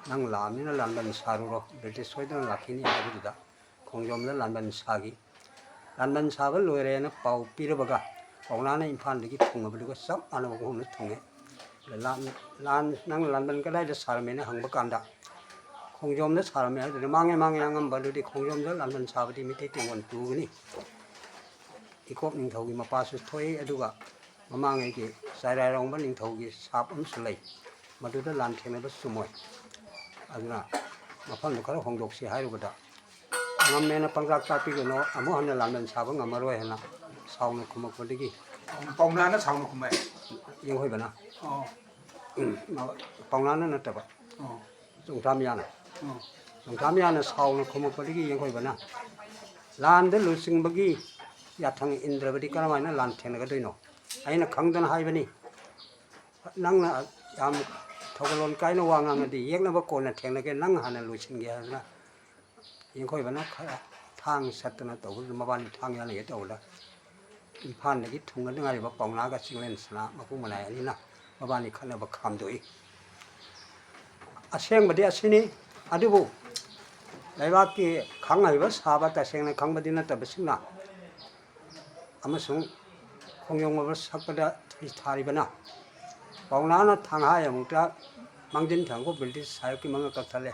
ꯅꯪ ꯂꯥꯛꯑꯕꯅꯤꯅ ꯂꯥꯟꯕꯟ ꯁꯥꯔꯨꯔꯣ ꯕ꯭ꯔꯤꯇꯤꯁ ꯁꯣꯏꯗꯅ ꯂꯥꯛꯈꯤꯅꯤ ꯍꯥꯏꯕꯗꯨꯗ ꯈꯣꯡꯖꯣꯝꯗ ꯂꯥꯟꯕꯟ ꯁꯥꯈꯤ ꯂꯥꯟꯕꯟ ꯁꯥꯕ ꯂꯣꯏꯔꯦꯅ ꯄꯥꯎ ꯄꯤꯔꯕꯒ ꯄꯥꯎꯅꯥꯅ ꯏꯝꯐꯥꯜꯗꯒꯤ ꯊꯨꯡꯉꯕꯗꯨꯒ ꯆꯞ ꯃꯥꯟꯅꯕ ꯃꯐꯝꯗ ꯊꯨꯡꯉꯦ ꯅꯪ ꯂꯥꯟꯕꯟ ꯀꯗꯥꯏꯗ ꯁꯥꯔꯝꯃꯦꯅ ꯍꯪꯕ ꯀꯥꯟꯗ ꯈꯣꯡꯖꯣꯝꯗ ꯁꯥꯔꯝꯃꯦ ꯍꯥꯏꯗꯨꯗꯤ ꯃꯥꯡꯉꯦ ꯑꯉꯝꯕ ꯑꯗꯨꯗꯤ ꯈꯣꯡꯖꯣꯝꯗ ꯂꯥꯟꯕꯟ ꯁꯥꯕꯗꯤ ꯃꯤꯇꯩ ꯇꯦꯡꯒꯣꯟ ꯇꯨꯒꯅꯤ ꯏꯀꯣꯞ ꯅꯤꯡꯊꯧꯒꯤ ꯃꯄꯥꯁꯨ ꯊꯣꯛꯏ ꯑꯗꯨꯒ ꯃꯃꯥꯡꯉꯩꯒꯤ ꯆꯥꯏꯔꯥꯏꯔꯣꯡꯕ ꯅꯤꯡꯊꯧꯒꯤ ꯁꯥꯞ ꯑꯃꯁꯨ ꯂꯩ ꯃꯗꯨꯗ ꯂꯥꯟ ꯊꯦꯡꯅꯕ ꯆꯨꯝꯃꯣꯏ ꯑꯗꯨꯅ ꯃꯐꯝꯗꯨ ꯈꯔ ꯍꯣꯡꯗꯣꯛꯁꯤ ꯍꯥꯏꯔꯨꯕꯗ ꯉꯝꯃꯦꯅ ꯄꯪꯇꯥꯛ ꯇꯥꯛꯄꯤꯒꯅꯨ ꯑꯃꯨꯛ ꯍꯟꯅ ꯂꯥꯟꯕꯟ ꯁꯥꯕ ꯉꯝꯃꯔꯣꯏ ꯍꯥꯏꯅ ꯁꯥꯎꯅ ꯈꯨꯝꯃꯛꯄꯗꯒꯤ ꯄꯥꯎꯅꯥꯅ ꯁꯥꯎꯅ ꯈꯨꯝꯃꯛꯑꯦ ꯌꯦꯡꯈꯣꯏꯕꯅ ꯑꯣ ꯄꯥꯎꯅꯥꯅ ꯅꯠꯇꯕ ꯑꯣ ꯆꯣꯡꯊꯥꯃꯤꯌꯥꯅ ꯑꯣ ꯆꯣꯡꯊꯥꯃꯤꯌꯥꯅ ꯁꯥꯎꯅ ꯈꯨꯝꯃꯛꯄꯗꯒꯤ ꯌꯦꯡꯈꯣꯏꯕꯅ ꯂꯥꯟꯗ ꯂꯨꯆꯤꯡꯕꯒꯤ ꯌꯥꯊꯪ ꯏꯟꯗ꯭ꯔꯕꯗꯤ ꯀꯔꯝꯍꯥꯏꯅ ꯂꯥꯟ ꯊꯦꯡꯅꯒꯗꯣꯏꯅꯣ ꯑꯩꯅ ꯈꯪꯗꯅ ꯍꯥꯏꯕꯅꯤ ꯅꯪꯅ ꯌꯥꯝ ꯊꯧꯒꯜꯂꯣꯟ ꯀꯥꯏꯅ ꯋꯥ ꯉꯥꯡꯉꯗꯤ ꯌꯦꯛꯅꯕ ꯀꯣꯟꯅ ꯊꯦꯡꯅꯒꯦ ꯅꯪ ꯍꯥꯟꯅ ꯂꯣꯏꯁꯤꯟꯒꯦ ꯍꯥꯏꯗꯅ ꯌꯦꯡꯈꯣꯏꯕꯅ ꯈꯔ ꯊꯥꯡ ꯁꯠꯇꯅ ꯇꯧꯕꯗꯨꯗ ꯃꯕꯥꯅꯤ ꯊꯥꯡ ꯌꯥꯜꯂꯒꯦ ꯇꯧꯕꯗ ꯏꯝꯐꯥꯜꯗꯒꯤ ꯊꯨꯡꯒꯗꯉꯥꯏꯔꯤꯕ ꯄꯥꯎꯅꯥꯒ ꯆꯤꯡꯂꯦꯟꯁꯅ ꯃꯄꯨ ꯃꯅꯥꯏ ꯑꯅꯤꯅ ꯃꯕꯥꯅꯤ ꯈꯠꯅꯕ ꯈꯥꯝꯗꯣꯛꯏ ꯑꯁꯦꯡꯕꯗꯤ ꯑꯁꯤꯅꯤ ꯑꯗꯨꯕꯨ ꯂꯩꯕꯥꯛꯀꯤ ꯈꯪꯍꯩꯕ ꯁꯥꯕ ꯇꯁꯦꯡꯅ ꯈꯪꯕꯗꯤ ꯅꯠꯇꯕꯁꯤꯡꯅ ꯑꯃꯁꯨꯡ ꯈꯣꯡꯖꯣꯝ ꯁꯛꯄꯗ ꯊꯥꯔꯤꯕꯅ ꯄꯥꯎꯅꯥꯅ ꯊꯥꯡꯍꯥꯏ ꯑꯃꯨꯛꯇ ꯃꯥꯡꯖꯤꯟ ꯊꯪꯕ ꯕ꯭ꯔꯤꯇꯤꯁ ꯁꯥꯏꯞꯀꯤ ꯃꯉꯛ ꯀꯛꯊꯠꯂꯦ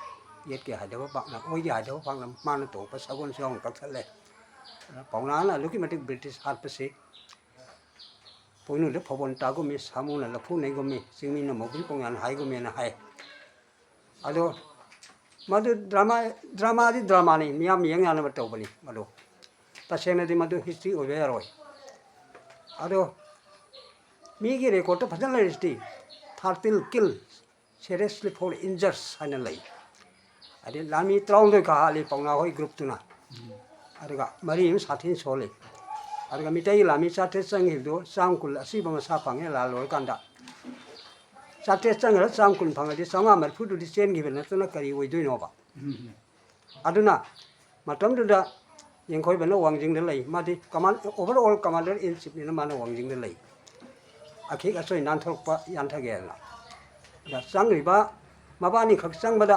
ꯌꯦꯠꯀꯤ ꯍꯥꯏꯗꯕ ꯄꯥꯛꯅ ꯑꯣꯏꯒꯤ ꯍꯥꯏꯗꯕ ꯄꯥꯛꯅ ꯃꯥꯅ ꯇꯣꯡꯄ ꯁꯒꯣꯜꯁꯨ ꯌꯥꯎꯅ ꯀꯛꯊꯠꯂꯦ ꯄꯥꯎꯅꯥꯅ ꯑꯗꯨꯛꯀꯤ ꯃꯇꯤꯛ ꯕ꯭ꯔꯤꯇꯤꯁ ꯍꯥꯠꯄꯁꯤ ꯄꯣꯏꯅꯨꯗ ꯐꯧꯕꯣꯟ ꯇꯥꯒꯨꯝꯃꯤ ꯁꯥꯃꯨꯅ ꯂꯐꯨ ꯅꯩꯒꯨꯝꯃꯤ ꯆꯤꯡꯃꯤꯅ ꯃꯧꯕꯤ ꯄꯣꯡꯌꯥꯟ ꯍꯥꯏꯒꯨꯝꯃꯦꯅ ꯍꯥꯏ ꯑꯗꯣ ꯃꯗꯨ ꯗ꯭ꯔꯃꯥꯗꯤ ꯗ꯭ꯔꯃꯥꯅꯤ ꯃꯤꯌꯥꯝ ꯌꯦꯡ ꯌꯥꯅꯕ ꯇꯧꯕꯅꯤ ꯃꯗꯨ ꯇꯁꯦꯡꯅꯗꯤ ꯃꯗꯨ ꯍꯤꯁꯇ꯭ꯔꯤ ꯑꯣꯏꯕ ꯌꯥꯔꯣꯏ ꯑꯗꯣ ꯃꯤꯒꯤ ꯔꯦꯀꯣꯔꯠꯇ ꯐꯖꯅ ꯂꯩꯔꯤꯁꯤꯗꯤ 13 ꯀꯤꯜ ꯁꯦꯔꯤꯌꯁꯂꯤ ꯐꯣꯔ ꯏꯟꯖꯔꯁ ꯍꯥꯏꯅ ꯂꯩ ꯑꯗꯩ ꯂꯥꯟꯃꯤ 12 ꯍꯥꯠꯂꯤ ꯄꯥꯎꯅꯥ ꯍꯣꯏ ꯒ꯭ꯔꯨꯞꯇꯨꯅ ꯑꯗꯨꯒ 4 ꯑꯃ ꯁꯥꯊꯤꯅ ꯁꯣꯜꯂꯤ ꯑꯗꯨꯒ ꯃꯤꯇꯩꯒꯤ ꯂꯥꯟꯃꯤ 300 ꯆꯪꯈꯤꯕꯗꯨ 110 ꯑꯁꯤꯕ ꯃꯁꯥ ꯐꯪꯉꯦ ꯂꯥꯟ ꯂꯣꯏꯔꯀꯥꯟꯗ 300 ꯆꯪꯈ꯭ꯔ 110 ꯐꯪꯉꯗꯤ 930ꯗꯨꯗꯤ ꯆꯦꯟꯈꯤꯕ ꯅꯠꯇꯅ ꯀꯔꯤ ꯑꯣꯏꯗꯣꯏꯅꯣꯕ ꯑꯗꯨꯅ ꯃꯇꯝꯗꯨꯗ ꯌꯦꯡꯈꯣꯏꯕꯅ ꯋꯥꯡꯖꯤꯡꯗ ꯂꯩ ꯃꯥꯗꯤ ꯑꯣꯚꯔꯑꯣꯜ ꯀꯃꯥꯟꯗꯔ ꯏꯟ ꯆꯤꯞꯅꯤꯅ ꯃꯥꯅ ꯋꯥꯡꯖꯤꯡꯗ ꯂꯩ ꯑꯈꯤꯛ ꯑꯆꯣꯏ ꯅꯥꯟꯊꯣꯔꯛꯄ ꯌꯥꯟꯊꯒꯦꯅ ꯑꯗ ꯆꯪꯉꯤꯕ ꯃꯕꯥꯅꯤ ꯈꯛ ꯆꯪꯕꯗ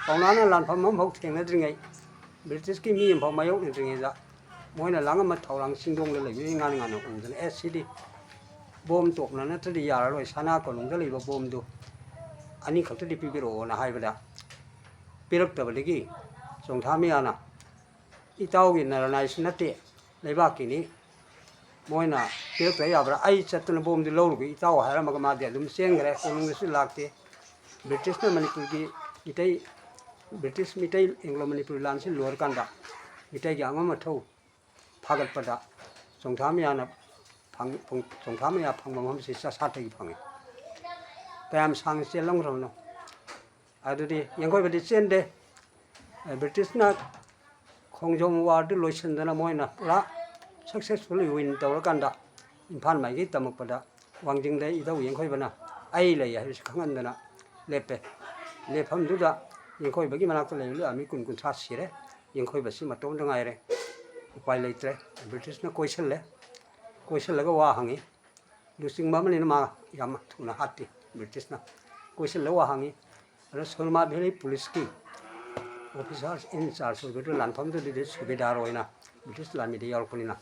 ꯄꯥꯎꯅꯥꯅ ꯂꯥꯟꯐꯝ ꯑꯃꯐꯥꯎ ꯊꯦꯡꯅꯗ꯭ꯔꯤꯉꯩ ꯕ꯭ꯔꯤꯇꯤꯁꯀꯤ ꯃꯤ ꯑꯃꯐꯥꯎ ꯃꯥꯌꯣꯛꯅꯗ꯭ꯔꯤꯉꯩꯗ ꯃꯣꯏꯅ ꯂꯥꯡꯉꯝꯕ ꯊꯧꯔꯥꯡ ꯆꯤꯡꯗꯣꯡꯗ ꯂꯩꯕ ꯉꯥꯟꯅ ꯎꯗꯅ ꯁꯤꯗꯤ ꯕꯣꯝ ꯇꯣꯞꯅ ꯅꯠꯇ꯭ꯔꯗꯤ ꯌꯥꯔꯔꯣꯏ ꯁꯅꯥ ꯀꯣꯅꯨꯡꯗ ꯂꯩꯕ ꯕꯣꯝꯗꯨ ꯑꯅꯤꯈꯛꯇꯗꯤ ꯄꯤꯕꯤꯔꯛꯑꯣꯅ ꯍꯥꯏꯕꯗ ꯄꯤꯔꯛꯇꯕꯗꯒꯤ ꯆꯣꯡꯊꯥꯃꯤꯌꯥꯅ ꯏꯇꯥꯎꯒꯤ ꯅꯔꯅꯥꯏꯁꯨ ꯅꯠꯇꯦ ꯂꯩꯕꯥꯛꯀꯤꯅꯤ ꯃꯣꯏꯅ ꯄꯤꯔꯛꯇ ꯌꯥꯕ꯭ꯔꯥ ꯑꯩ ꯆꯠꯇꯅ ꯕꯣꯝꯗꯨ ꯂꯧꯔꯨꯒꯦ ꯏꯇꯥꯎ ꯍꯥꯏꯔꯝꯃꯒ ꯃꯥꯗꯤ ꯑꯗꯨꯝ ꯆꯦꯟꯈ꯭ꯔꯦ ꯀꯣꯅꯨꯡꯗꯁꯨ ꯂꯥꯛꯇꯦ ꯕ꯭ꯔꯤꯇꯤꯁꯅ ꯃꯅꯤꯄꯨꯔꯒꯤ ꯃꯤꯇꯩ ꯑꯦꯡꯒ꯭ꯂꯣ ꯃꯅꯤꯄꯨꯔꯤ ꯂꯥꯟꯁꯤ ꯂꯣꯏꯔꯀꯥꯟꯗ ꯃꯤꯇꯩꯒꯤ ꯑꯉꯝ ꯑꯊꯧ ꯐꯥꯒꯠꯄꯗ ꯆꯣꯡꯊꯥꯃꯤꯌꯥ ꯐꯪꯕ ꯃꯐꯝꯁꯤ ꯆꯥꯁꯥꯠꯇꯒꯤ ꯐꯪꯉꯤ ꯀꯌꯥꯝ ꯁꯥꯡꯅ ꯆꯦꯜꯂꯝꯈ꯭ꯔꯕꯅꯣ ꯑꯗꯨꯗꯤ ꯌꯦꯡꯈꯣꯏꯕꯗꯤ ꯆꯦꯟꯗꯦ ꯕ꯭ꯔꯤꯇꯤꯁꯅ ꯈꯣꯡꯖꯣꯝ ꯋꯥꯔꯗꯨ ꯂꯣꯏꯁꯤꯟꯗꯅ ꯃꯣꯏꯅ ꯄꯨꯔꯥ ꯁꯛꯁꯦꯁꯐꯨꯜꯂꯤ ꯋꯤꯟ ꯇꯧꯔꯀꯥꯟꯗ ꯏꯝꯐꯥꯜ ꯃꯥꯏꯀꯩ ꯇꯝꯃꯛꯄꯗ ꯋꯥꯡꯖꯤꯡꯗ ꯏꯙꯧ ꯌꯦꯡꯈꯣꯏꯕꯅ ꯑꯩ ꯂꯩ ꯍꯥꯏꯕꯁꯤ ꯈꯪꯍꯟꯗꯅ ꯂꯦꯞꯄꯦ ꯂꯦꯞꯐꯝꯗꯨꯗ ꯌꯦꯡꯈꯣꯏꯕꯒꯤ ꯃꯅꯥꯛꯇ ꯂꯩꯕ ꯂꯥꯟꯃꯤ 10-30 ꯁꯤꯔꯦ ꯌꯦꯡꯈꯣꯏꯕꯁꯤ ꯃꯇꯣꯝꯇ ꯉꯥꯏꯔꯦ ꯎꯄꯥꯏ ꯂꯩꯇ꯭ꯔꯦ ꯕ꯭ꯔꯤꯇꯤꯁꯅ ꯀꯣꯏꯁꯤꯜꯂꯒ ꯋꯥ ꯍꯪꯉꯤ ꯂꯨꯆꯤꯡꯕ ꯑꯃꯅꯤꯅ ꯃꯥ ꯌꯥꯝ ꯊꯨꯅ ꯍꯥꯠꯇꯦ ꯕ꯭ꯔꯤꯇꯤꯁꯅ ꯀꯣꯏꯁꯤꯜꯂꯒ ꯋꯥ ꯍꯪꯉꯤ ꯑꯗꯣ ꯁꯨꯔꯃꯥ ꯚꯦꯂꯤ ꯄꯨꯂꯤꯁꯀꯤ ꯑꯣꯐꯤꯁꯥꯔ ꯏꯟꯆꯥꯔꯖ ꯑꯣꯏꯕꯗꯨ ꯂꯥꯟꯐꯝꯗꯨꯗꯤ ꯁꯨꯕꯦꯗꯥꯔ ꯑꯣꯏꯅ ꯕ꯭ꯔꯤꯇꯤꯁ ꯂꯥꯟꯃꯤꯗ ꯌꯥꯎꯔꯛꯄꯅꯤ나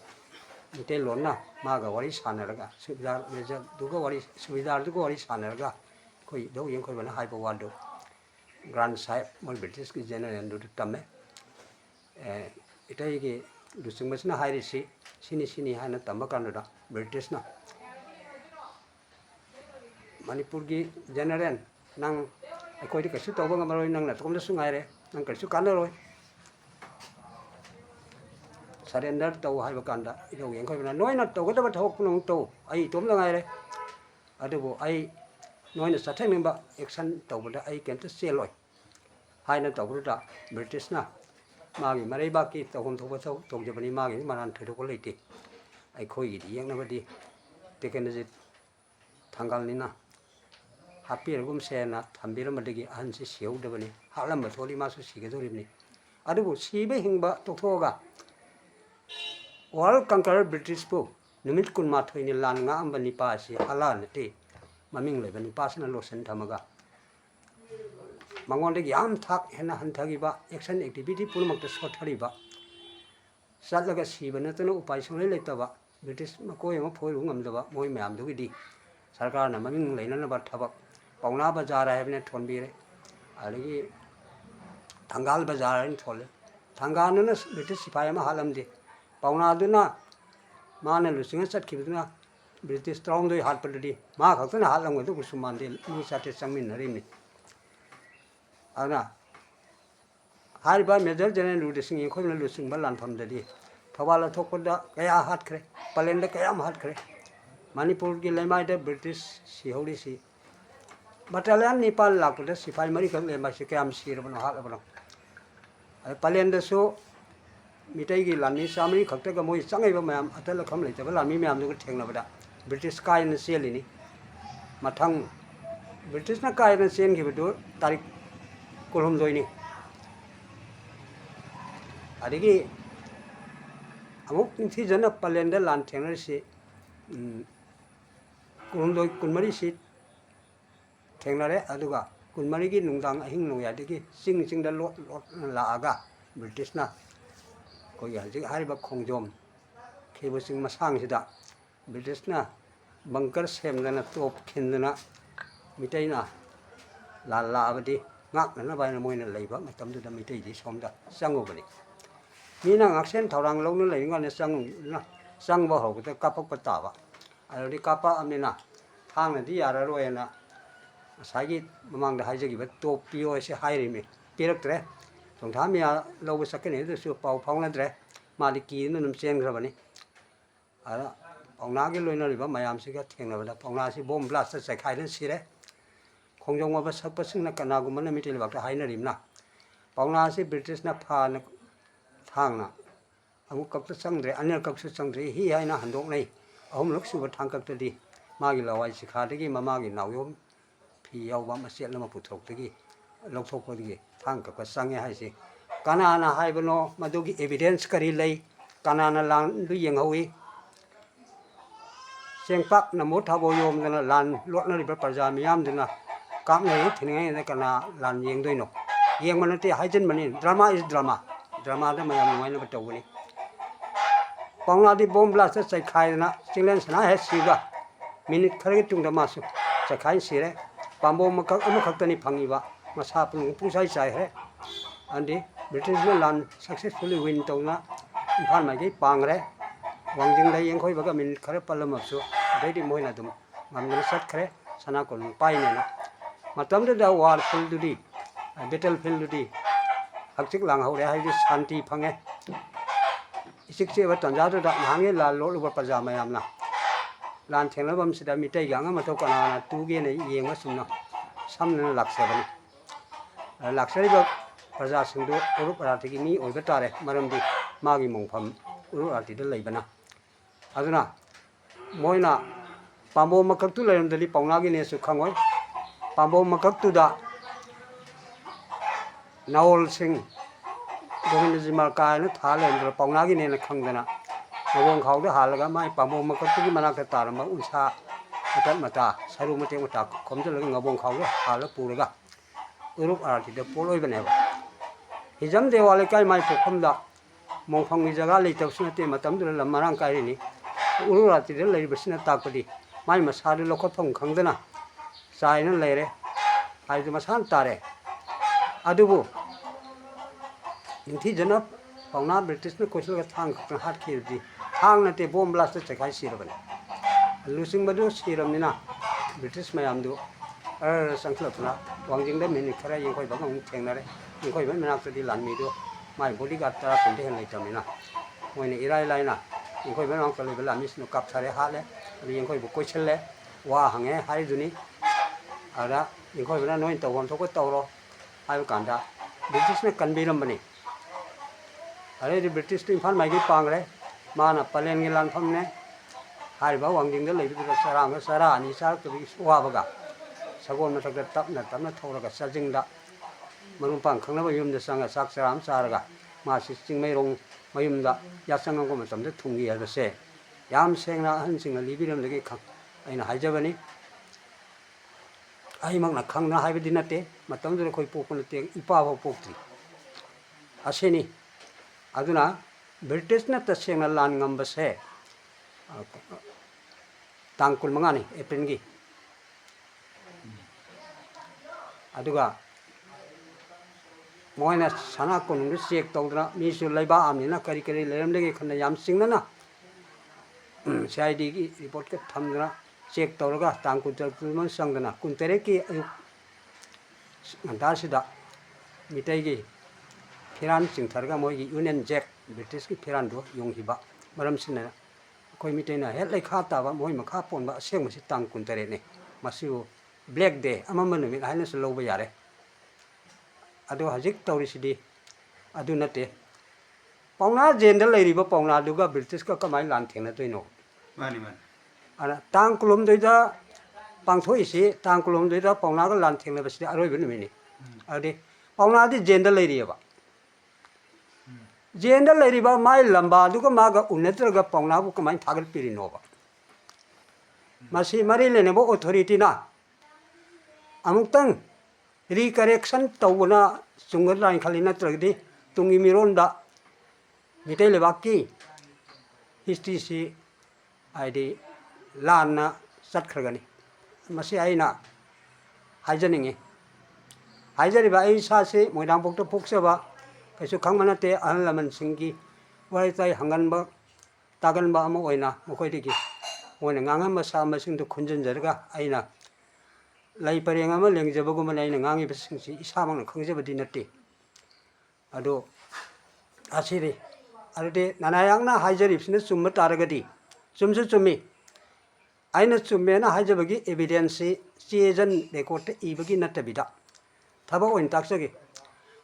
ꯃꯩꯇꯩꯂꯣꯟꯅ ꯃꯥꯒ ꯋꯥꯔꯤ ꯁꯥꯟꯅꯔꯒ ꯁꯨꯕꯦꯗꯥꯔꯗꯨꯒ ꯋꯥꯔꯤ ꯁꯥꯟꯅꯔꯒ ꯑꯩꯈꯣꯏ ꯏꯙꯧ ꯌꯦꯡꯈꯣꯏꯕꯅ ꯍꯥꯏꯕ ꯋꯥꯗꯨ ग्रांड साहिब मोर ब्रिटिश की जनरल दु तमे इतई की लुसिंगबसना हाइरिसी सिनी हाइना तंबा कानदा ब्रिटिश ना मणिपुर की जनरल नंग अखोइदि कछु तौबा ngamaroy nang na tomdasu ngaire nang कछु कानरोय सरेंडर तौ हाइबा कांदा इदौ यंखोइबना नोइना तौगदबा थौकपुनों तौ आई तोमदा ngaire अदुबो आई नोइना सथेंगबा एक्शन तौबदा आई केंता सेलोय हाइना तौबदा ब्रिटिश ना मागी मरेबाकी तौगम थौबा तौजबनी मागी मानान थोदोको लेते अखोइगि यंगनबदी टेक्नोलॉजी थांगालनिना हापीरगुम सेना थंबिरमदगी अहनसी सियौदबनी हालम थोली मासु सिगदोरिबनी अदुबो सिबे हिंबा तोथोगा वर्ल्ड कंकर ब्रिटिश पु नुमित कुनमाथोइनि लान ngaambani पासी हाला नते ममिंग लेबनी पासना लोसन थमगा मंगोंदगी याम थाक हेना हंथगिबा एक्शन एक्टिविटी पुनमक्त सोथरिबा सालगा सिबा नतनो उपाय संले लेतबा ब्रिटिश मकोय म फोइरु ngamdaba मोय म्याम दुगिदी सरकार ना ममिंग लेननबा थबक पौना बाजार है थोनबीरे अदगी थंगाल बाजार है थोले थंगानना ब्रिटिश सिपाही में हालमदे पौनादुना माने लुसिंग चटखिबदुना ब्रिटिश त्रौंदोय हाटपददी मा खक्तना हालमगदु कुसुमानदे नि साथे संमिनरिमि अना हारिबा मेजर जनरल लुसिंग यखोइना लुसिंग बा लानफमददी थवाला थोकदा कया हाटखरे पलेंदा कया हाटखरे मणिपुर की लेमाइदे ब्रिटिश सिहौरिसी बटालियन निपाल लापद सिपाही मरी खक लेमा से क्या सिरबनो हालबनो पलेंदसु मिटाई की लानी सामरी खक्तगा मोय चंगैबा मयाम अतल खम लेतबा लामी मयाम दुग थेंगनबदा ब्रिटिश कायन सेलिनी मथंग ब्रिटिश ना कायन सेनगिबदु तारिख कुलहुमदोइनी अदगी अमुक निथि जन पलेंद लान थेंगनसी कुलहुमदोइ कुनमरी सी थेंगनरे अदुगा कुनमरी की नुंदांग अहिंग नोयादगी सिंग सिंगदा लोट लागा ब्रिटिश ना कोई हजिक हारिबा खोंजोम खेबसिंग मसांगसिदा ब्रिटिश ना बंकर सेमदना तोप खिंदना मिटाइना ला लाबदी ngakna baina moina leiba matamduda mitai di somda sangobani mina ngaksen thorang longna leinga ne sangna sangba hogda kapak pataba already kapa amina thangna di yara roena sagi mamangda haijagiba top pio se hairimi piraktre tongthamia lobo sakene su pau phaunadre maliki nunum chengrabani ara paunagi loina liba mayam siga thengnabada pauna si bomb blast se khairen sire खोंजों Baba सकपा सिंगना कनागुमना मिटेल बाक्ता हाइनरिमना पौना से British ना फाना थांगना अमु कक्ता संग्रे अन्य कक्सु संग्रे ही हाइना हंदोक नै अहुम लोक सुबा थांग कक्तदी मागी लवाई सिखादगी ममागी नावयोम फी यावबा मसेल नमा पुथोक्तगी लौथोकदगी थांग कक्का संगे हाइसे कनाना हाइबनो मदुगी एविडेंस करी लै कनाना लान दु यंगहौई सेंपाक नमो थाबो योमदना लान लोटनरिबा प्रजा मियामदना काम नहीं थिंगे ने कना लान येंग दोइनो येंग मनते हाइजन मनी ड्रामा इज ड्रामा ड्रामा दे मयाम मोइना बतौनी पौना दि बॉम्ब ब्लास्ट से खाइना सिंगलेन सना है सीगा मिनिट खरगे तुंगदा मासु चखाइ सिरे पाम्बो मकक अमु खक्तनी फंगिबा मसा पुंग पुसाइ चाइ है अंदि ब्रिटिश ने लान सक्सेसफुली विन तौना इम्फाल माइगे पांगरे वांजिंग दा येंग खोइबगा मिनिट खरे पलमसु दैदि मोइना दुम मामना सटखरे सना कोन पाइनेना मतमदा वार फील्डुदी बैटल फील्डुदी हक्चिक लांगहौरे हाइदि शांति फंगे इसिकसे तंजादुदा नांगे ला लोलुबा प्रजा मयामना लान थेंगलबम सिदा मिटै गांगा मथौ कनाना तुगे ने येंगा सुना सामने लाक्सबनी लाक्सरिबा प्रजा सिंदो उरुप रातिगी मी ओइबा तारे मरमदि मागी मोंफम उरुप रातिदा लैबना अदुना मोइना पाम्बो मकक्तु लैरमदली पौनागी नेसु खंगोय पाम्बो मकक्तुदा नावल सिंह गोविंद जी मारकायन थालेंद्र पौनागी ने खंगदना नवों खावदे हालगा माय पाम्बो मकक्तुगी मनाक तारम उनसा मत मता सरु मते मता खोमजलग नवों खावदे हाल पुरगा उरुप आरतिदा पोलोइबनेबा हिजम देवाले काय माय पोखमदा मोंफंगी जगा लेतबसनते मतमदुला लमरांग कायरिनी उरुप आरतिदा लैबसना ताकपदी माय मसादु लोखफम खंगदना चाइना लेरे हाइदु मसान तारे ꯑꯗꯨꯕꯨ ꯅꯤꯡꯊꯤꯖꯅ ꯄꯥꯎꯅꯥ ꯕ꯭ꯔꯤꯇꯤꯁꯅ ꯀꯣꯏꯁꯤꯜꯂꯒ ꯊꯥꯡ ꯈꯛꯇꯪ ꯍꯥꯠꯈꯤꯕꯗꯤ ꯊꯥꯡ ꯅꯠꯇꯦ ꯕꯣꯝ ꯕ꯭ꯂꯥꯁꯇ ꯆꯦꯈꯥꯏ ꯁꯤꯔꯕꯅꯤ ꯂꯨꯆꯤꯡꯕꯗꯨ ꯁꯤꯔꯕꯅꯤꯅ ꯕ꯭ꯔꯤꯇꯤꯁ ꯃꯌꯥꯝꯗꯨ ꯆꯪꯁꯤꯜꯂꯛꯇꯨꯅ ꯋꯥꯡꯖꯤꯡꯗ ꯃꯤꯅꯤꯠ ꯈꯔ ꯌꯦꯡꯈꯣꯏꯕꯒ ꯑꯃꯨꯛ ꯊꯦꯡꯅꯔꯦ ꯌꯦꯡꯈꯣꯏꯕ ꯃꯅꯥꯛꯇꯗꯤ ꯂꯥꯟꯃꯤꯗꯨ ꯃꯥꯏ ꯕꯣꯗꯤꯒꯥꯔꯗ 10 ꯀꯨꯟꯗꯩ ꯍꯦꯟꯅ ꯂꯩꯇꯕꯅꯤꯅ ꯃꯣꯏꯅ ꯏꯔꯥꯏ ꯂꯥꯏꯅ ꯌꯦꯡꯈꯣꯏꯕ ꯃꯅꯥꯛꯇ ꯂꯩꯕ ꯂꯥꯟꯃꯤꯁꯤꯡꯗꯨ ꯀꯥꯞꯊꯔꯦ ꯍꯥꯠꯂꯦ ꯑꯗꯨ ꯌꯦꯡꯈꯣꯏꯕꯨ ꯀꯣꯏꯁꯤꯜꯂꯦ ꯋꯥ ꯍꯪꯉꯦ ꯍꯥꯏꯗꯨꯅꯤ ꯑꯗ ꯌꯦꯡꯈꯣꯏꯕꯅ ꯅꯣꯏꯅ ꯇꯧꯐꯝ ꯊꯣꯛꯄ ꯇꯧꯔꯣ ꯍꯥꯏꯕ ꯀꯥꯟꯗ ꯕ꯭ꯔꯤꯇꯤꯁꯅ ꯀꯟꯕꯤꯔꯝꯕꯅꯤ ꯑꯗꯩꯗꯤ ꯕ꯭ꯔꯤꯇꯤꯁꯇꯨ ꯏꯝꯐꯥꯜ ꯃꯥꯏꯀꯩ ꯄꯥꯡꯈ꯭ꯔꯦ ꯃꯥꯅ ꯄꯂꯦꯟꯒꯤ ꯂꯥꯟꯐꯝꯅꯦ ꯍꯥꯏꯔꯤꯕ ꯋꯥꯡꯖꯤꯡꯗ ꯂꯩꯕꯗꯨꯗ ꯆꯔꯥꯡꯒ ꯆꯔꯥ ꯑꯅꯤ ꯆꯥꯔꯛꯇꯕꯒꯤ ꯋꯥꯕꯒ ꯁꯒꯣꯜ ꯃꯊꯛꯇ ꯇꯞꯅ ꯇꯞꯅ ꯊꯧꯔꯒ ꯆꯥꯖꯤꯡꯗ ꯃꯔꯨꯞ ꯃꯄꯥꯡ ꯈꯪꯅꯕ ꯌꯨꯝꯗ ꯆꯪꯉ ꯆꯥꯛ ꯆꯔꯥ ꯑꯃ ꯆꯥꯔꯒ ꯃꯥꯁꯤ ꯆꯤꯡꯃꯩꯔꯣꯡ ꯃꯌꯨꯝꯗ ꯌꯥꯆꯪꯉꯛꯄ ꯃꯇꯝꯗ ꯊꯨꯡꯈꯤ ꯍꯥꯏꯕꯁꯦ ꯌꯥꯝ ꯁꯦꯡꯅ ꯑꯍꯟꯁꯤꯡꯅ ꯂꯤꯕꯤꯔꯝꯕꯗꯒꯤ ꯑꯩꯅ ꯍꯥꯏꯖꯕꯅꯤ ꯑꯩꯃꯛꯅ ꯈꯪꯗꯅ ꯍꯥꯏꯕꯗꯤ ꯅꯠꯇꯦ ꯃꯇꯝꯗꯨꯗ ꯑꯩꯈꯣꯏ ꯄꯣꯛꯄ ꯅꯠꯇꯦ ꯏꯄꯥꯐꯥꯎ ꯄꯣꯛꯇ꯭ꯔꯤ ꯑꯁꯤꯅꯤ ꯑꯗꯨꯅ ꯕ꯭ꯔꯤꯇꯤꯁꯅ ꯇꯁꯦꯡꯅ ꯂꯥꯟ ꯉꯝꯕꯁꯦ ꯇꯥꯡ 15ꯅꯤ ꯑꯦꯄ꯭ꯔꯤꯜꯒꯤ ꯑꯗꯨꯒ ꯃꯣꯏꯅ ꯁꯅꯥ ꯀꯣꯅꯨꯡꯗꯨ ꯆꯦꯛ ꯇꯧꯗꯅ ꯃꯤꯁꯨ ꯂꯩꯕꯥꯛ ꯑꯃꯅꯤꯅ ꯀꯔꯤ ꯀꯔꯤ ꯂꯩꯔꯝꯗꯒꯦ ꯈꯟꯅ ꯌꯥꯝ ꯆꯤꯡꯅꯅ CIDꯒꯤ ꯔꯤꯄꯣꯔꯠꯀ ꯊꯝꯗꯅ ꯆꯦꯛ ꯇꯧꯔꯒ ꯇꯥꯡ 16 ꯆꯪꯗꯅ 18ꯀꯤ ꯑꯌꯨꯛ ꯉꯟꯇꯥꯁꯤꯗ ꯃꯤꯇꯩꯒꯤ ꯐꯤꯔꯥꯟ ꯆꯤꯡꯊꯔꯒ ꯃꯣꯏꯒꯤ ꯌꯨꯅꯤꯌꯟ ꯖꯦꯛ ꯕ꯭ꯔꯤꯇꯤꯁꯀꯤ ꯐꯤꯔꯥꯟꯗꯨ ꯌꯨꯡꯈꯤꯕ ꯃꯔꯝꯁꯤꯅ ꯑꯩꯈꯣꯏ ꯃꯤꯇꯩꯅ ꯍꯦꯛ ꯂꯩꯈꯥ ꯇꯥꯕ ꯃꯣꯏ ꯃꯈꯥ ꯄꯣꯟꯕ ꯑꯁꯦꯡꯕꯁꯤ ꯇꯥꯡ 18ꯅꯤ ꯃꯁꯤꯕꯨ ꯕ꯭ꯂꯦꯛ ꯗꯦ ꯑꯃꯝꯕ ꯅꯨꯃꯤꯠ ꯍꯥꯏꯅꯁꯨ ꯂꯧꯕ ꯌꯥꯔꯦ ꯑꯗꯣ ꯍꯧꯖꯤꯛ ꯇꯧꯔꯤꯁꯤꯗꯤ ꯑꯗꯨ ꯅꯠꯇꯦ ꯄꯥꯎꯅꯥ ꯖꯦꯜꯗ ꯂꯩꯔꯤꯕ ꯄꯥꯎꯅꯥꯗꯨꯒ ꯕ꯭ꯔꯤꯇꯤꯁꯀ ꯀꯃꯥꯏꯅ ꯂꯥꯟ ꯊꯦꯡꯅꯗꯣꯏꯅꯣ ꯃꯥꯅꯤ ꯃꯥꯅꯤ ꯑꯗ ꯇꯥꯡ 16ꯗ ꯄꯥꯡꯊꯣꯛꯏꯁꯤ ꯇꯥꯡ 16ꯗ ꯄꯥꯎꯅꯥꯒ ꯂꯥꯟ ꯊꯦꯡꯅꯕꯁꯤꯗꯤ ꯑꯔꯣꯏꯕ ꯅꯨꯃꯤꯠꯅꯤ ꯑꯗꯨꯗꯤ ꯄꯥꯎꯅꯥꯗꯤ ꯖꯦꯜꯗ ꯂꯩꯔꯤꯑꯕ ꯖꯦꯜꯗ ꯂꯩꯔꯤꯕ ꯃꯥꯏ ꯂꯝꯕꯥꯗꯨꯒ ꯃꯥꯒ ꯎꯅꯗ꯭ꯔꯒ ꯄꯥꯎꯅꯥꯕꯨ ꯀꯃꯥꯏꯅ ꯊꯥꯒꯠꯄꯤꯔꯤꯅꯣꯕ ꯃꯁꯤ ꯃꯔꯤ ꯂꯩꯅꯕ ꯑꯣꯊꯣꯔꯤꯇꯤꯅ ꯑꯃꯨꯛꯇꯪ ꯔꯤꯀꯔꯦꯛꯁꯟ ꯇꯧꯕꯅ ꯆꯨꯝꯒꯗ꯭ꯔꯥ ꯈꯜꯂꯤ ꯅꯠꯇ꯭ꯔꯒꯗꯤ ꯇꯨꯡꯒꯤ ꯃꯤꯔꯣꯟꯗ ꯃꯤꯇꯩ ꯂꯩꯕꯥꯛꯀꯤ ꯍꯤꯁꯇ꯭ꯔꯤꯁꯤ ꯍꯥꯏꯗꯤ ꯂꯥꯟꯅ ꯆꯠꯈ꯭ꯔꯒꯅꯤ ꯃꯁꯤ ꯑꯩꯅ ꯍꯥꯏꯖꯅꯤꯡꯉꯤ ꯍꯥꯏꯖꯔꯤꯕ ꯑꯩ ꯏꯁꯥꯁꯤ ꯃꯣꯏꯔꯥꯡꯄꯣꯛꯇ ꯄꯣꯛꯆꯕ ꯀꯩꯁꯨ ꯈꯪꯕ ꯅꯠꯇꯦ ꯑꯍꯜ ꯂꯃꯟꯁꯤꯡꯒꯤ ꯋꯥꯔꯤ ꯋꯥꯇꯥꯏ ꯍꯪꯒꯟꯕ ꯇꯥꯒꯟꯕ ꯑꯃ ꯑꯣꯏꯅ ꯃꯈꯣꯏꯗꯒꯤ ꯃꯣꯏꯅ ꯉꯥꯡꯉꯝꯕ ꯁꯥꯝꯕꯁꯤꯡꯗꯨ ꯈꯨꯟꯖꯤꯟꯖꯔꯒ ꯑꯩꯅ ꯂꯩ ꯄꯔꯦꯡ ꯑꯃ ꯂꯦꯡꯖꯕꯒꯨꯝꯕꯅ ꯑꯩꯅ ꯉꯥꯡꯉꯤꯕꯁꯤꯡꯁꯤ ꯏꯁꯥꯃꯛꯅ ꯈꯪꯖꯕꯗꯤ ꯅꯠꯇꯦ ꯑꯗꯣ ꯑꯁꯤꯗꯤ ꯑꯗꯨꯗꯤ ꯅꯅꯥꯌꯥꯛꯅ ꯍꯥꯏꯖꯔꯤꯕꯁꯤꯅ ꯆꯨꯝꯕ ꯇꯥꯔꯒꯗꯤ ꯆꯨꯝꯁꯨ ꯆꯨꯝꯃꯤ ꯑꯩꯅ ꯆꯨꯝꯃꯦꯅ ꯍꯥꯏꯖꯕꯒꯤ ꯑꯦꯕꯤꯗꯦꯟꯁꯁꯤ ꯆꯦꯖꯟ ꯔꯦꯀꯣꯔꯠꯇ ꯏꯕꯒꯤ ꯅꯠꯇꯕꯤꯗ ꯊꯕꯛ ꯑꯣꯏꯅ ꯇꯥꯛꯆꯒꯦ